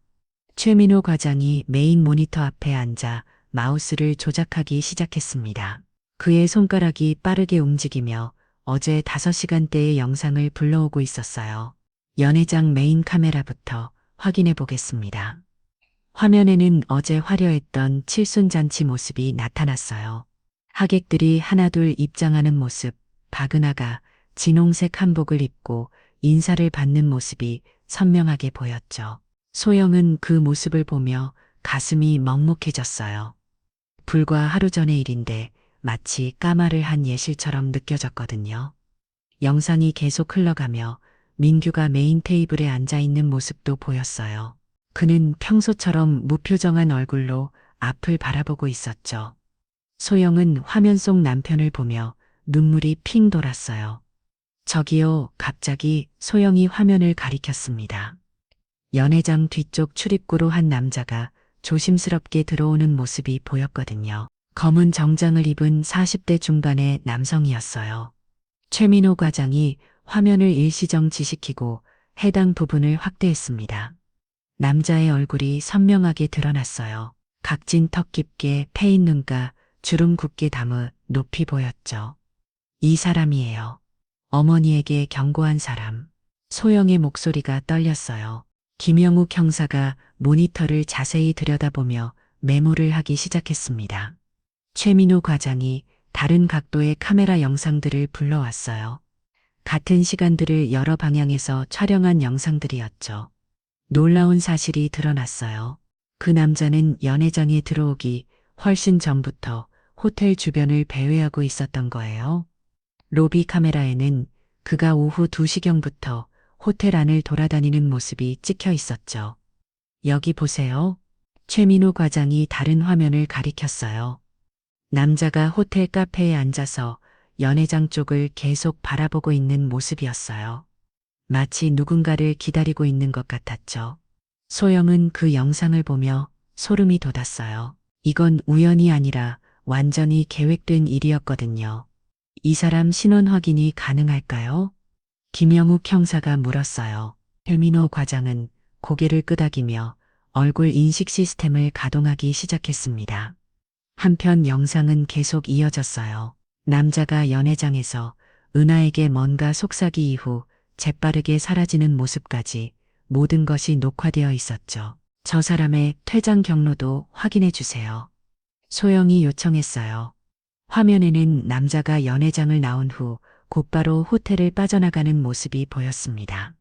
최민호 과장이 메인 모니터 앞에 앉아 마우스를 조작하기 시작했습니다. 그의 손가락이 빠르게 움직이며 어제 5시간대의 영상을 불러오고 있었어요. 연회장 메인 카메라부터 확인해 보겠습니다. 화면에는 어제 화려했던 칠순잔치 모습이 나타났어요. 하객들이 하나둘 입장하는 모습, 박은하가 진홍색 한복을 입고 인사를 받는 모습이 선명하게 보였죠. 소영은 그 모습을 보며 가슴이 먹먹해졌어요. 불과 하루 전의 일인데 마치 까마를 한 예실처럼 느껴졌거든요. 영상이 계속 흘러가며 민규가 메인 테이블에 앉아 있는 모습도 보였어요. 그는 평소처럼 무표정한 얼굴로 앞을 바라보고 있었죠. 소영은 화면 속 남편을 보며 눈물이 핑 돌았어요. 저기요, 갑자기 소영이 화면을 가리켰습니다. 연회장 뒤쪽 출입구로 한 남자가 조심스럽게 들어오는 모습이 보였거든요. 검은 정장을 입은 40대 중반의 남성이었어요. 최민호 과장이 화면을 일시정지시키고 해당 부분을 확대했습니다. 남자의 얼굴이 선명하게 드러났어요. 각진 턱 깊게 패인 눈가 주름 굳게 담아 높이 보였죠. 이 사람이에요. 어머니에게 경고한 사람. 소영의 목소리가 떨렸어요. 김영욱 형사가 모니터를 자세히 들여다보며 메모를 하기 시작했습니다. 최민호 과장이 다른 각도의 카메라 영상들을 불러왔어요. 같은 시간들을 여러 방향에서 촬영한 영상들이었죠. 놀라운 사실이 드러났어요. 그 남자는 연회장에 들어오기 훨씬 전부터 호텔 주변을 배회하고 있었던 거예요. 로비 카메라에는 그가 오후 2시경부터 호텔 안을 돌아다니는 모습이 찍혀 있었죠. 여기 보세요. 최민호 과장이 다른 화면을 가리켰어요. 남자가 호텔 카페에 앉아서 연회장 쪽을 계속 바라보고 있는 모습이었어요. 마치 누군가를 기다리고 있는 것 같았죠. 소영은 그 영상을 보며 소름이 돋았어요. 이건 우연이 아니라 완전히 계획된 일이었거든요. 이 사람 신원 확인이 가능할까요? 김영욱 형사가 물었어요. 최민호 과장은 고개를 끄덕이며 얼굴 인식 시스템을 가동하기 시작했습니다. 한편 영상은 계속 이어졌어요. 남자가 연회장에서 은하에게 뭔가 속삭이 이후 재빠르게 사라지는 모습까지 모든 것이 녹화되어 있었죠. 저 사람의 퇴장 경로도 확인해 주세요. 소영이 요청했어요. 화면에는 남자가 연회장을 나온 후 곧바로 호텔을 빠져나가는 모습이 보였습니다.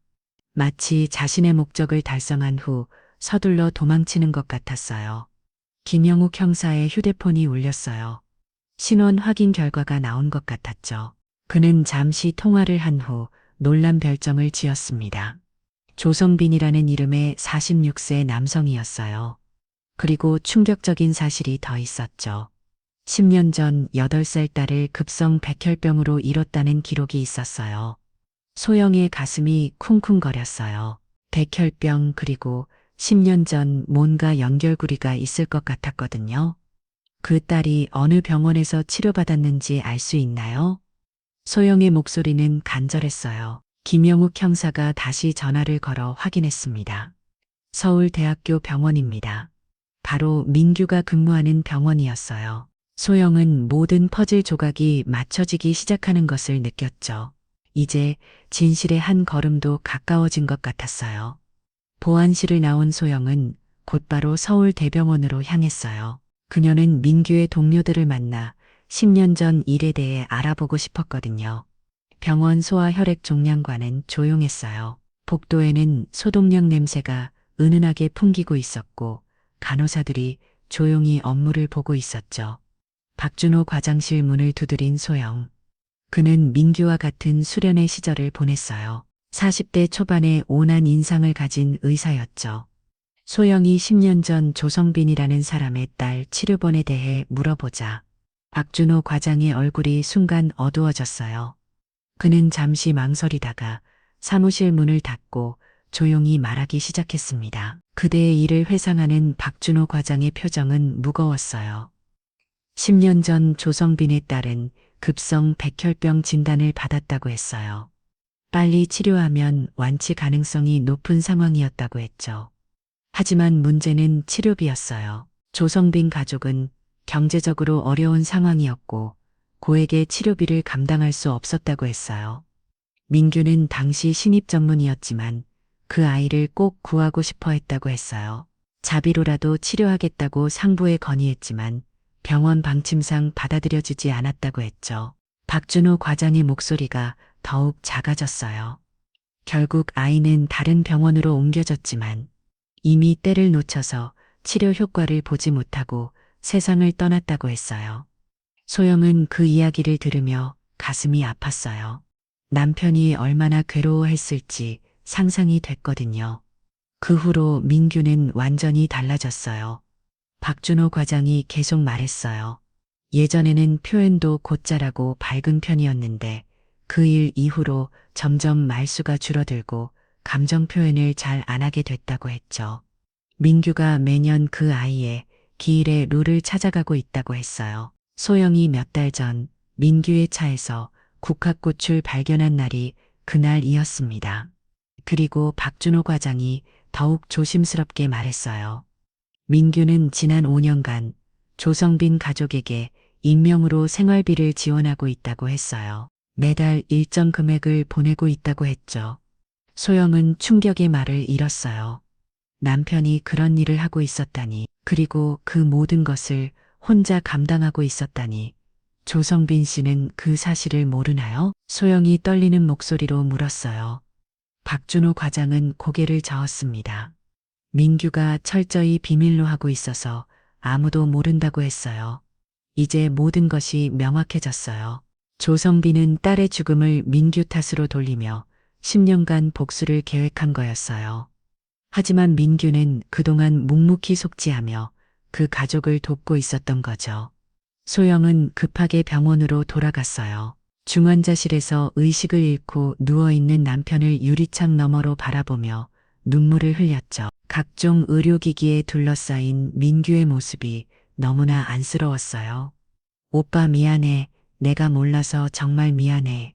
마치 자신의 목적을 달성한 후 서둘러 도망치는 것 같았어요. 김영욱 형사의 휴대폰이 울렸어요. 신원 확인 결과가 나온 것 같았죠. 그는 잠시 통화를 한 후 놀란 별점을 지었습니다. 조성빈이라는 이름의 46세 남성이었어요. 그리고 충격적인 사실이 더 있었죠. 10년 전 8살 딸을 급성 백혈병으로 잃었다는 기록이 있었어요. 소영의 가슴이 쿵쿵거렸어요. 백혈병 그리고 10년 전 뭔가 연결고리가 있을 것 같았거든요. 그 딸이 어느 병원에서 치료받았는지 알 수 있나요? 소영의 목소리는 간절했어요. 김영욱 형사가 다시 전화를 걸어 확인했습니다. 서울대학교 병원입니다. 바로 민규가 근무하는 병원이었어요. 소영은 모든 퍼즐 조각이 맞춰지기 시작하는 것을 느꼈죠. 이제 진실의 한 걸음도 가까워진 것 같았어요. 보안실을 나온 소영은 곧바로 서울대병원으로 향했어요. 그녀는 민규의 동료들을 만나 10년 전 일에 대해 알아보고 싶었거든요. 병원 소아혈액 종양관은 조용했어요. 복도에는 소독약 냄새가 은은하게 풍기고 있었고 간호사들이 조용히 업무를 보고 있었죠. 박준호 과장실 문을 두드린 소영. 그는 민규와 같은 수련의 시절을 보냈어요. 40대 초반의 온한 인상을 가진 의사였죠. 소영이 10년 전 조성빈이라는 사람의 딸 치료본에 대해 물어보자 박준호 과장의 얼굴이 순간 어두워졌어요. 그는 잠시 망설이다가 사무실 문을 닫고 조용히 말하기 시작했습니다. 그대의 일을 회상하는 박준호 과장의 표정은 무거웠어요. 10년 전 조성빈의 딸은 급성 백혈병 진단을 받았다고 했어요. 빨리 치료하면 완치 가능성이 높은 상황이었다고 했죠. 하지만 문제는 치료비였어요. 조성빈 가족은 경제적으로 어려운 상황이었고 고액의 치료비를 감당할 수 없었다고 했어요. 민규는 당시 신입 전문의였지만 그 아이를 꼭 구하고 싶어 했다고 했어요. 자비로라도 치료하겠다고 상부에 건의했지만 병원 방침상 받아들여지지 않았다고 했죠. 박준호 과장의 목소리가 더욱 작아졌어요. 결국 아이는 다른 병원으로 옮겨졌지만 이미 때를 놓쳐서 치료 효과를 보지 못하고 세상을 떠났다고 했어요. 소영은 그 이야기를 들으며 가슴이 아팠어요. 남편이 얼마나 괴로워했을지 상상이 됐거든요. 그 후로 민규는 완전히 달라졌어요. 박준호 과장이 계속 말했어요. 예전에는 표현도 곧잘하고 밝은 편이었는데 그 일 이후로 점점 말수가 줄어들고 감정 표현을 잘 안 하게 됐다고 했죠. 민규가 매년 그 아이의 기일의 룰을 찾아가고 있다고 했어요. 소영이 몇 달 전 민규의 차에서 국화꽃을 발견한 날이 그날이었습니다. 그리고 박준호 과장이 더욱 조심스럽게 말했어요. 민규는 지난 5년간 조성빈 가족에게 익명으로 생활비를 지원하고 있다고 했어요. 매달 일정 금액을 보내고 있다고 했죠. 소영은 충격의 말을 잃었어요. 남편이 그런 일을 하고 있었다니, 그리고 그 모든 것을 혼자 감당하고 있었다니. 조성빈 씨는 그 사실을 모르나요? 소영이 떨리는 목소리로 물었어요. 박준호 과장은 고개를 저었습니다. 민규가 철저히 비밀로 하고 있어서 아무도 모른다고 했어요. 이제 모든 것이 명확해졌어요. 조성빈은 딸의 죽음을 민규 탓으로 돌리며 10년간 복수를 계획한 거였어요. 하지만 민규는 그동안 묵묵히 속지하며 그 가족을 돕고 있었던 거죠. 소영은 급하게 병원으로 돌아갔어요. 중환자실에서 의식을 잃고 누워있는 남편을 유리창 너머로 바라보며 눈물을 흘렸죠. 각종 의료기기에 둘러싸인 민규의 모습이 너무나 안쓰러웠어요. 오빠 미안해. 내가 몰라서 정말 미안해.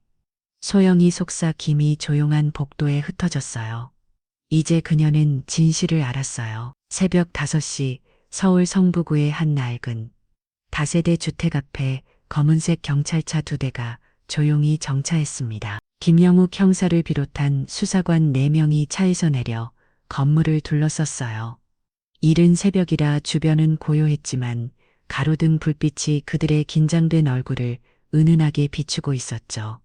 소영이 속삭임이 조용한 복도에 흩어졌어요. 이제 그녀는 진실을 알았어요. 새벽 5시 서울 성북구의 한 낡은 다세대 주택 앞에 검은색 경찰차 2대가 조용히 정차했습니다. 김영욱 형사를 비롯한 수사관 4명이 차에서 내려 건물을 둘러섰어요. 이른 새벽이라 주변은 고요했지만 가로등 불빛이 그들의 긴장된 얼굴을 은은하게 비추고 있었죠.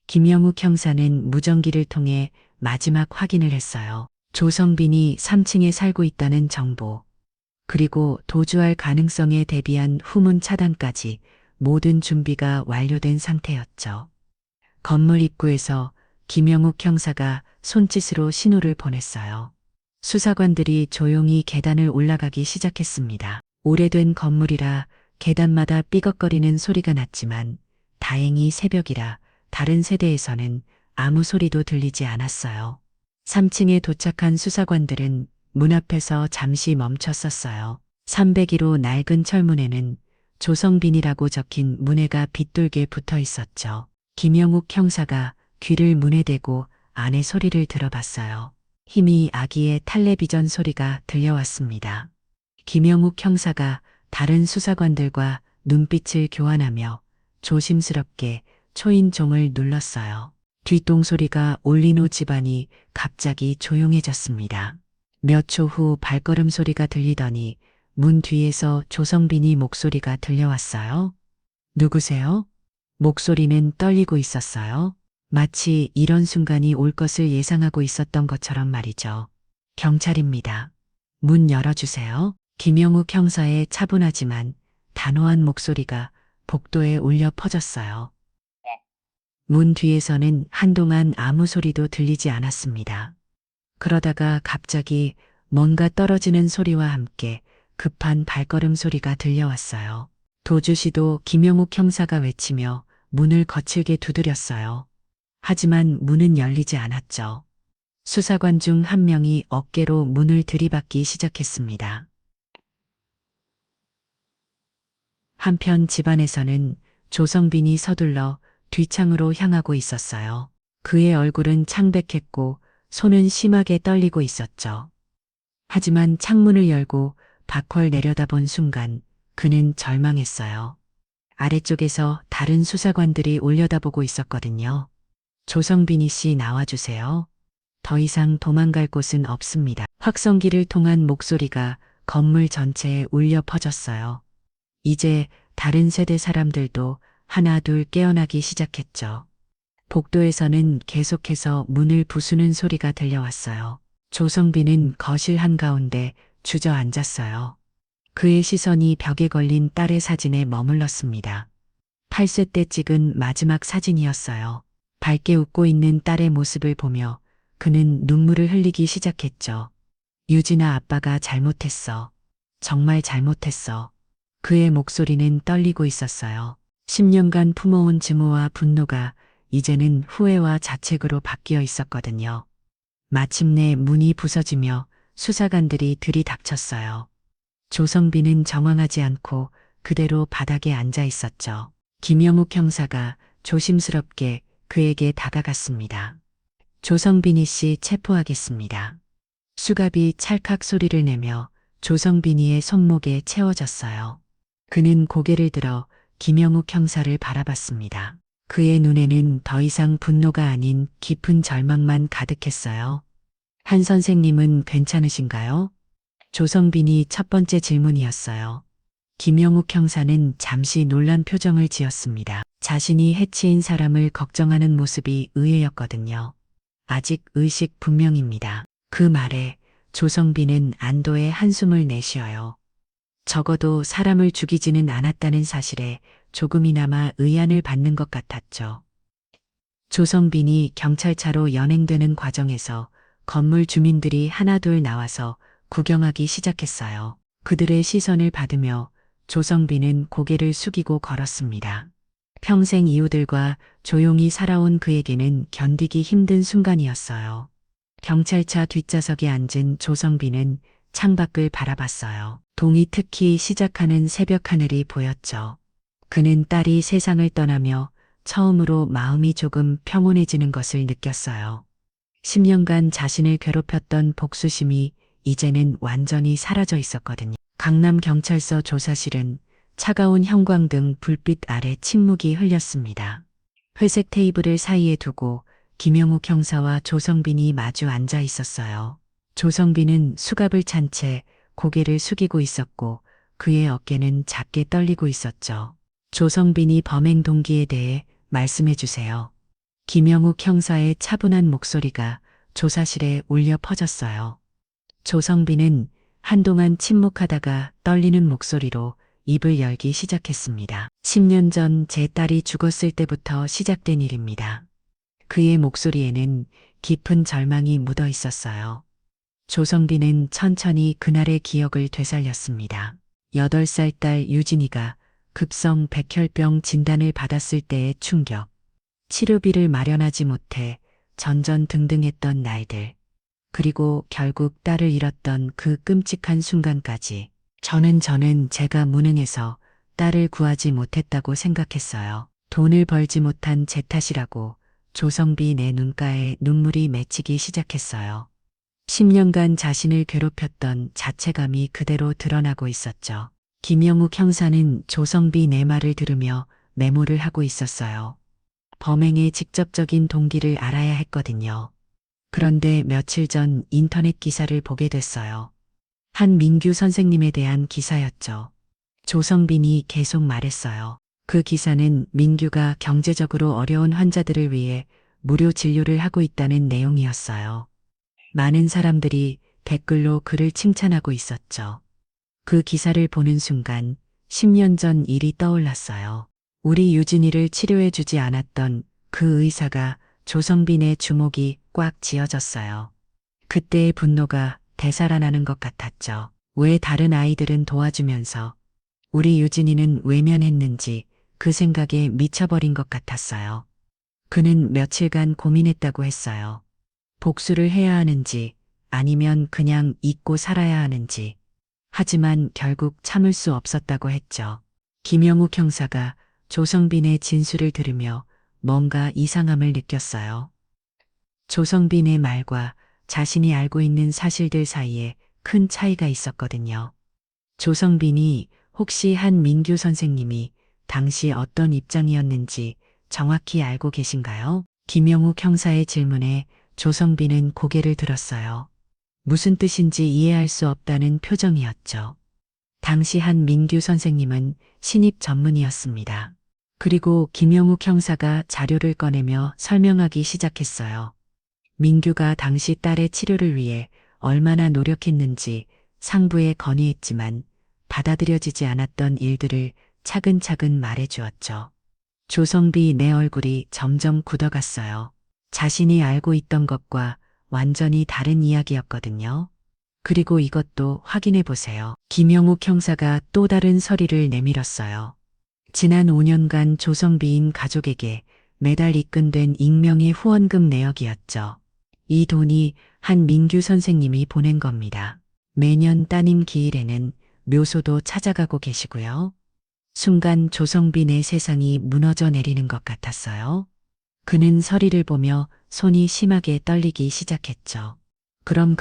김영욱 형사는 무전기를 통해 마지막 확인을 했어요. 조성빈이 3층에 살고 있다는 정보, 그리고 도주할 가능성에 대비한 후문 차단까지 모든 준비가 완료된 상태였죠. 건물 입구에서 김영욱 형사가 손짓으로 신호를 보냈어요. 수사관들이 조용히 계단을 올라가기 시작했습니다. 오래된 건물이라 계단마다 삐걱거리는 소리가 났지만 다행히 새벽이라 다른 세대에서는 아무 소리도 들리지 않았어요. 3층에 도착한 수사관들은 문 앞에서 잠시 멈췄었어요. 301호 낡은 철문에는 조성빈이라고 적힌 문해가 빗돌게 붙어 있었죠. 김영욱 형사가 귀를 문에 대고 안의 소리를 들어봤어요. 힘이 아기의 텔레비전 소리가 들려왔습니다. 김영욱 형사가 다른 수사관들과 눈빛을 교환하며 조심스럽게 초인종을 눌렀어요. 뒷동소리가 울린 후 집안이 갑자기 조용해졌습니다. 몇 초 후 발걸음 소리가 들리더니 문 뒤에서 조성빈이 목소리가 들려왔어요. 누구세요? 목소리는 떨리고 있었어요. 마치 이런 순간이 올 것을 예상하고 있었던 것처럼 말이죠. 경찰입니다. 문 열어주세요. 김영욱 형사의 차분하지만 단호한 목소리가 복도에 울려 퍼졌어요. 문 뒤에서는 한동안 아무 소리도 들리지 않았습니다. 그러다가 갑자기 뭔가 떨어지는 소리와 함께 급한 발걸음 소리가 들려왔어요. 도주 시도 김영욱 형사가 외치며 문을 거칠게 두드렸어요. 하지만 문은 열리지 않았죠. 수사관 중 한 명이 어깨로 문을 들이받기 시작했습니다. 한편 집안에서는 조성빈이 서둘러 뒤창으로 향하고 있었어요. 그의 얼굴은 창백했고 손은 심하게 떨리고 있었죠. 하지만 창문을 열고 밖을 내려다본 순간 그는 절망했어요. 아래쪽에서 다른 수사관들이 올려다보고 있었거든요. 조성빈이 씨 나와주세요. 더 이상 도망갈 곳은 없습니다. 확성기를 통한 목소리가 건물 전체에 울려 퍼졌어요. 이제 다른 세대 사람들도 하나 둘 깨어나기 시작했죠. 복도에서는 계속해서 문을 부수는 소리가 들려왔어요. 조성빈은 거실 한가운데 주저앉았어요. 그의 시선이 벽에 걸린 딸의 사진에 머물렀습니다. 8세 때 찍은 마지막 사진이었어요. 밝게 웃고 있는 딸의 모습을 보며 그는 눈물을 흘리기 시작했죠. 유진아, 아빠가 잘못했어. 정말 잘못했어. 그의 목소리는 떨리고 있었어요. 10년간 품어온 증오와 분노가 이제는 후회와 자책으로 바뀌어 있었거든요. 마침내 문이 부서지며 수사관들이 들이닥쳤어요. 조성빈은 정황하지 않고 그대로 바닥에 앉아 있었죠. 김영욱 형사가 조심스럽게 그에게 다가갔습니다. 조성빈이 씨 체포하겠습니다. 수갑이 찰칵 소리를 내며 조성빈이의 손목에 채워졌어요. 그는 고개를 들어 김영욱 형사를 바라봤습니다. 그의 눈에는 더 이상 분노가 아닌 깊은 절망만 가득했어요. 한 선생님은 괜찮으신가요? 조성빈이 첫 번째 질문이었어요. 김영욱 형사는 잠시 놀란 표정을 지었습니다. 자신이 해치인 사람을 걱정하는 모습이 의외였거든요. 아직 의식 분명입니다. 그 말에 조성빈은 안도의 한숨을 내쉬어요. 적어도 사람을 죽이지는 않았다는 사실에 조금이나마 의안을 받는 것 같았죠. 조성빈이 경찰차로 연행되는 과정에서 건물 주민들이 하나둘 나와서 구경하기 시작했어요. 그들의 시선을 받으며 조성빈은 고개를 숙이고 걸었습니다. 평생 이웃들과 조용히 살아온 그에게는 견디기 힘든 순간이었어요. 경찰차 뒷좌석에 앉은 조성빈은 창밖을 바라봤어요. 동이 특히 시작하는 새벽 하늘이 보였죠. 그는 딸이 세상을 떠나며 처음으로 마음이 조금 평온해지는 것을 느꼈어요. 10년간 자신을 괴롭혔던 복수심이 이제는 완전히 사라져 있었거든요. 강남경찰서 조사실은 차가운 형광등 불빛 아래 침묵이 흘렸습니다. 회색 테이블을 사이에 두고 김영욱 형사와 조성빈이 마주 앉아 있었어요. 조성빈은 수갑을 찬 채 고개를 숙이고 있었고 그의 어깨는 작게 떨리고 있었죠. 조성빈이 범행 동기에 대해 말씀해 주세요. 김영욱 형사의 차분한 목소리가 조사실에 울려 퍼졌어요. 조성빈은 한동안 침묵하다가 떨리는 목소리로 입을 열기 시작했습니다. 10년 전 제 딸이 죽었을 때부터 시작된 일입니다. 그의 목소리에는 깊은 절망이 묻어 있었어요. 조성빈은 천천히 그날의 기억을 되살렸습니다. 8살 딸 유진이가 급성 백혈병 진단을 받았을 때의 충격, 치료비를 마련하지 못해 전전등등했던 날들, 그리고 결국 딸을 잃었던 그 끔찍한 순간까지 저는 제가 무능해서 딸을 구하지 못했다고 생각했어요. 돈을 벌지 못한 제 탓이라고 조성빈의 눈가에 눈물이 맺히기 시작했어요. 10년간 자신을 괴롭혔던 자책감이 그대로 드러나고 있었죠. 김영욱 형사는 조성빈의 말을 들으며 메모를 하고 있었어요. 범행의 직접적인 동기를 알아야 했거든요. 그런데 며칠 전 인터넷 기사를 보게 됐어요. 한민규 선생님에 대한 기사였죠. 조성빈이 계속 말했어요. 그 기사는 민규가 경제적으로 어려운 환자들을 위해 무료 진료를 하고 있다는 내용이었어요. 많은 사람들이 댓글로 그를 칭찬하고 있었죠. 그 기사를 보는 순간 10년 전 일이 떠올랐어요. 우리 유진이를 치료해주지 않았던 그 의사가 조성빈의 주목이 꽉 쥐어졌어요. 그때의 분노가 되살아나는 것 같았죠. 왜 다른 아이들은 도와주면서 우리 유진이는 외면했는지 그 생각에 미쳐버린 것 같았어요. 그는 며칠간 고민했다고 했어요. 복수를 해야 하는지 아니면 그냥 잊고 살아야 하는지. 하지만 결국 참을 수 없었다고 했죠. 김영욱 형사가 조성빈의 진술을 들으며 뭔가 이상함을 느꼈어요. 조성빈의 말과 자신이 알고 있는 사실들 사이에 큰 차이가 있었거든요. 조성빈이 혹시 한민규 선생님이 당시 어떤 입장이었는지 정확히 알고 계신가요? 김영욱 형사의 질문에 조성빈은 고개를 들었어요. 무슨 뜻인지 이해할 수 없다는 표정이었죠. 당시 한민규 선생님은 신입 전문의였습니다. 그리고 김영욱 형사가 자료를 꺼내며 설명하기 시작했어요. 민규가 당시 딸의 치료를 위해 얼마나 노력했는지 상부에 건의했지만 받아들여지지 않았던 일들을 차근차근 말해주었죠. 조성비 내 얼굴이 점점 굳어갔어요. 자신이 알고 있던 것과 완전히 다른 이야기였거든요. 그리고 이것도 확인해 보세요. 김영욱 형사가 또 다른 서리를 내밀었어요. 지난 5년간 조성비인 가족에게 매달 입금된 익명의 후원금 내역이었죠. 이 돈이 한민규 선생님이 보낸 겁니다. 매년 따님 기일에는 묘소도 찾아가고 계시고요. 순간 조성빈의 세상이 무너져 내리는 것 같았어요. 그는 서리를 보며 손이 심하게 떨리기 시작했죠. 그럼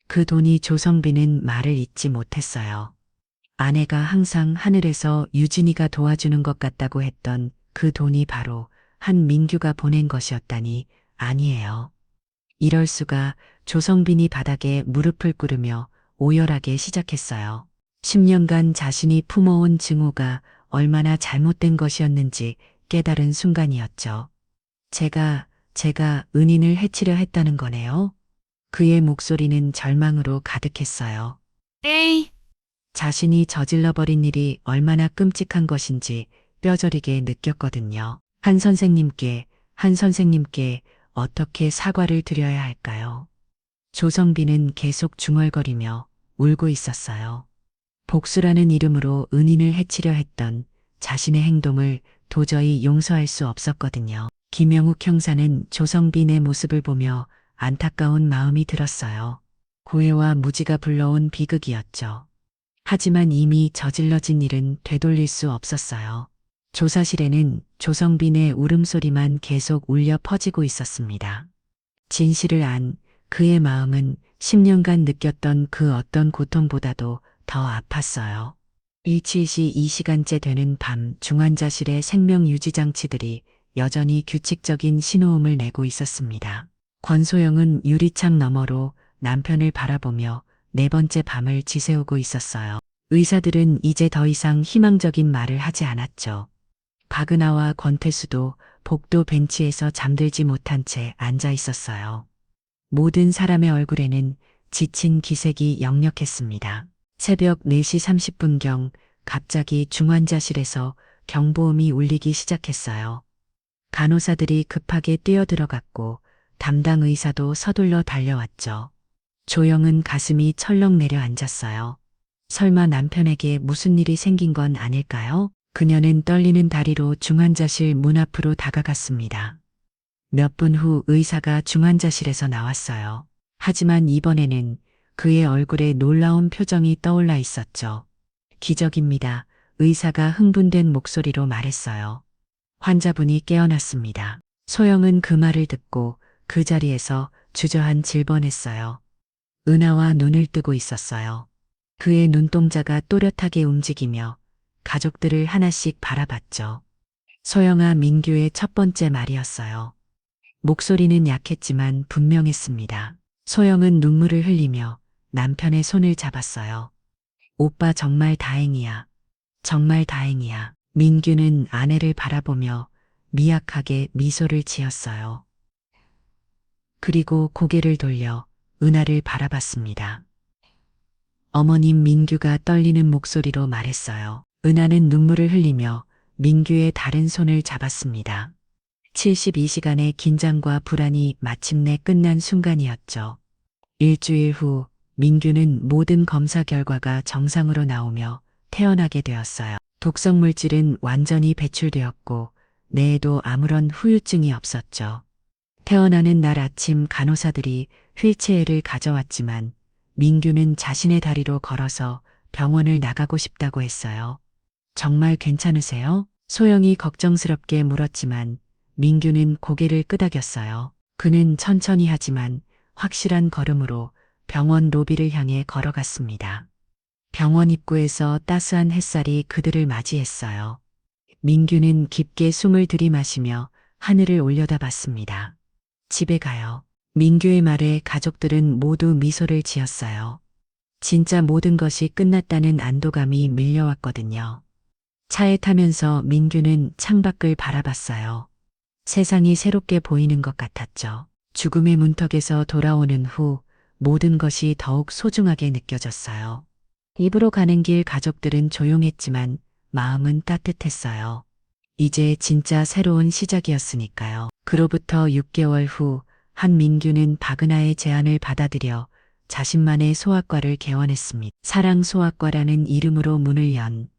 그 돈이 조성빈은 말을 잇지 못했어요. 아내가 항상 하늘에서 유진이가 도와주는 것 같다고 했던 그 돈이 바로 한민규가 보낸 것이었다니 아니에요. 이럴 수가. 조성빈이 바닥에 무릎을 꿇으며 오열하게 시작했어요. 10년간 자신이 품어온 증오가 얼마나 잘못된 것이었는지 깨달은 순간이었죠. 제가 은인을 해치려 했다는 거네요. 그의 목소리는 절망으로 가득했어요. 에이, 자신이 저질러버린 일이 얼마나 끔찍한 것인지 뼈저리게 느꼈거든요. 한 선생님께 어떻게 사과를 드려야 할까요? 조성빈은 계속 중얼거리며 울고 있었어요. 복수라는 이름으로 은인을 해치려 했던 자신의 행동을 도저히 용서할 수 없었거든요. 김영욱 형사는 조성빈의 모습을 보며 안타까운 마음이 들었어요. 고해와 무지가 불러온 비극이었죠. 하지만 이미 저질러진 일은 되돌릴 수 없었어요. 조사실에는 조성빈의 울음소리만 계속 울려 퍼지고 있었습니다. 진실을 안 그의 마음은 10년간 느꼈던 그 어떤 고통보다도 더 아팠어요. 일치시 2시간째 되는 밤 중환자실의 생명유지장치들이 여전히 규칙적인 신호음을 내고 있었습니다. 권소영은 유리창 너머로 남편을 바라보며 네 번째 밤을 지새우고 있었어요. 의사들은 이제 더 이상 희망적인 말을 하지 않았죠. 박은하와 권태수도 복도 벤치에서 잠들지 못한 채 앉아 있었어요. 모든 사람의 얼굴에는 지친 기색이 역력했습니다. 새벽 4시 30분경 갑자기 중환자실에서 경보음이 울리기 시작했어요. 간호사들이 급하게 뛰어들어갔고 담당 의사도 서둘러 달려왔죠. 조영은 가슴이 철렁 내려앉았어요. 설마 남편에게 무슨 일이 생긴 건 아닐까요? 그녀는 떨리는 다리로 중환자실 문 앞으로 다가갔습니다. 몇 분 후 의사가 중환자실에서 나왔어요. 하지만 이번에는 그의 얼굴에 놀라운 표정이 떠올라 있었죠. 기적입니다. 의사가 흥분된 목소리로 말했어요. 환자분이 깨어났습니다. 소영은 그 말을 듣고 그 자리에서 주저한 질뻔했어요. 은하와 눈을 뜨고 있었어요. 그의 눈동자가 또렷하게 움직이며 가족들을 하나씩 바라봤죠. 소영아, 민규의 첫 번째 말이었어요. 목소리는 약했지만 분명했습니다. 소영은 눈물을 흘리며 남편의 손을 잡았어요. 오빠 정말 다행이야. 정말 다행이야. 민규는 아내를 바라보며 미약하게 미소를 지었어요. 그리고 고개를 돌려 은하를 바라봤습니다. 어머님, 민규가 떨리는 목소리로 말했어요. 은하는 눈물을 흘리며 민규의 다른 손을 잡았습니다. 72시간의 긴장과 불안이 마침내 끝난 순간이었죠. 일주일 후 민규는 모든 검사 결과가 정상으로 나오며 태어나게 되었어요. 독성 물질은 완전히 배출되었고 뇌에도 아무런 후유증이 없었죠. 태어나는 날 아침 간호사들이 휠체어를 가져왔지만 민규는 자신의 다리로 걸어서 병원을 나가고 싶다고 했어요. 정말 괜찮으세요? 소영이 걱정스럽게 물었지만 민규는 고개를 끄덕였어요. 그는 천천히 하지만 확실한 걸음으로 병원 로비를 향해 걸어갔습니다. 병원 입구에서 따스한 햇살이 그들을 맞이했어요. 민규는 깊게 숨을 들이마시며 하늘을 올려다봤습니다. 집에 가요. 민규의 말에 가족들은 모두 미소를 지었어요. 진짜 모든 것이 끝났다는 안도감이 밀려왔거든요. 차에 타면서 민규는 창밖을 바라봤어요. 세상이 새롭게 보이는 것 같았죠. 죽음의 문턱에서 돌아오는 후 모든 것이 더욱 소중하게 느껴졌어요. 입으로 가는 길 가족들은 조용했지만 마음은 따뜻했어요. 이제 진짜 새로운 시작이었으니까요. 그로부터 6개월 후 한민규는 박은하의 제안을 받아들여 자신만의 소아과를 개원했습니다. 사랑소아과라는 이름으로 문을 연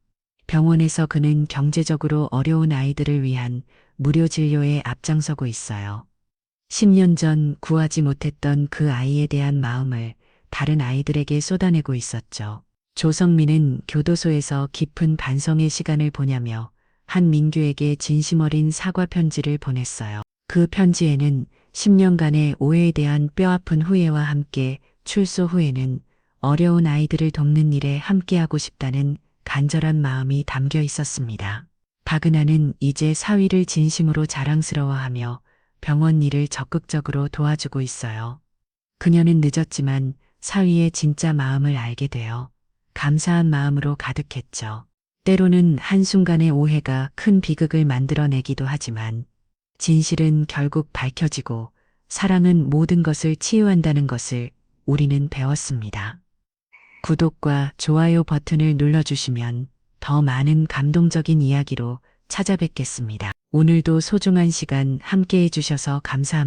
병원에서 그는 경제적으로 어려운 아이들을 위한 무료 진료에 앞장서고 있어요. 10년 전 구하지 못했던 그 아이에 대한 마음을 다른 아이들에게 쏟아내고 있었죠. 조성민은 교도소에서 깊은 반성의 시간을 보내며 한민규에게 진심 어린 사과 편지를 보냈어요. 그 편지에는 10년간의 오해에 대한 뼈아픈 후회와 함께 출소 후에는 어려운 아이들을 돕는 일에 함께하고 싶다는 간절한 마음이 담겨 있었습니다. 박은하는 이제 사위를 진심으로 자랑스러워하며 병원 일을 적극적으로 도와주고 있어요. 그녀는 늦었지만 사위의 진짜 마음을 알게 되어 감사한 마음으로 가득했죠. 때로는 한순간의 오해가 큰 비극을 만들어내기도 하지만 진실은 결국 밝혀지고 사랑은 모든 것을 치유한다는 것을 우리는 배웠습니다. 구독과 좋아요 버튼을 눌러주시면 더 많은 감동적인 이야기로 찾아뵙겠습니다. 오늘도 소중한 시간 함께 해주셔서 감사합니다.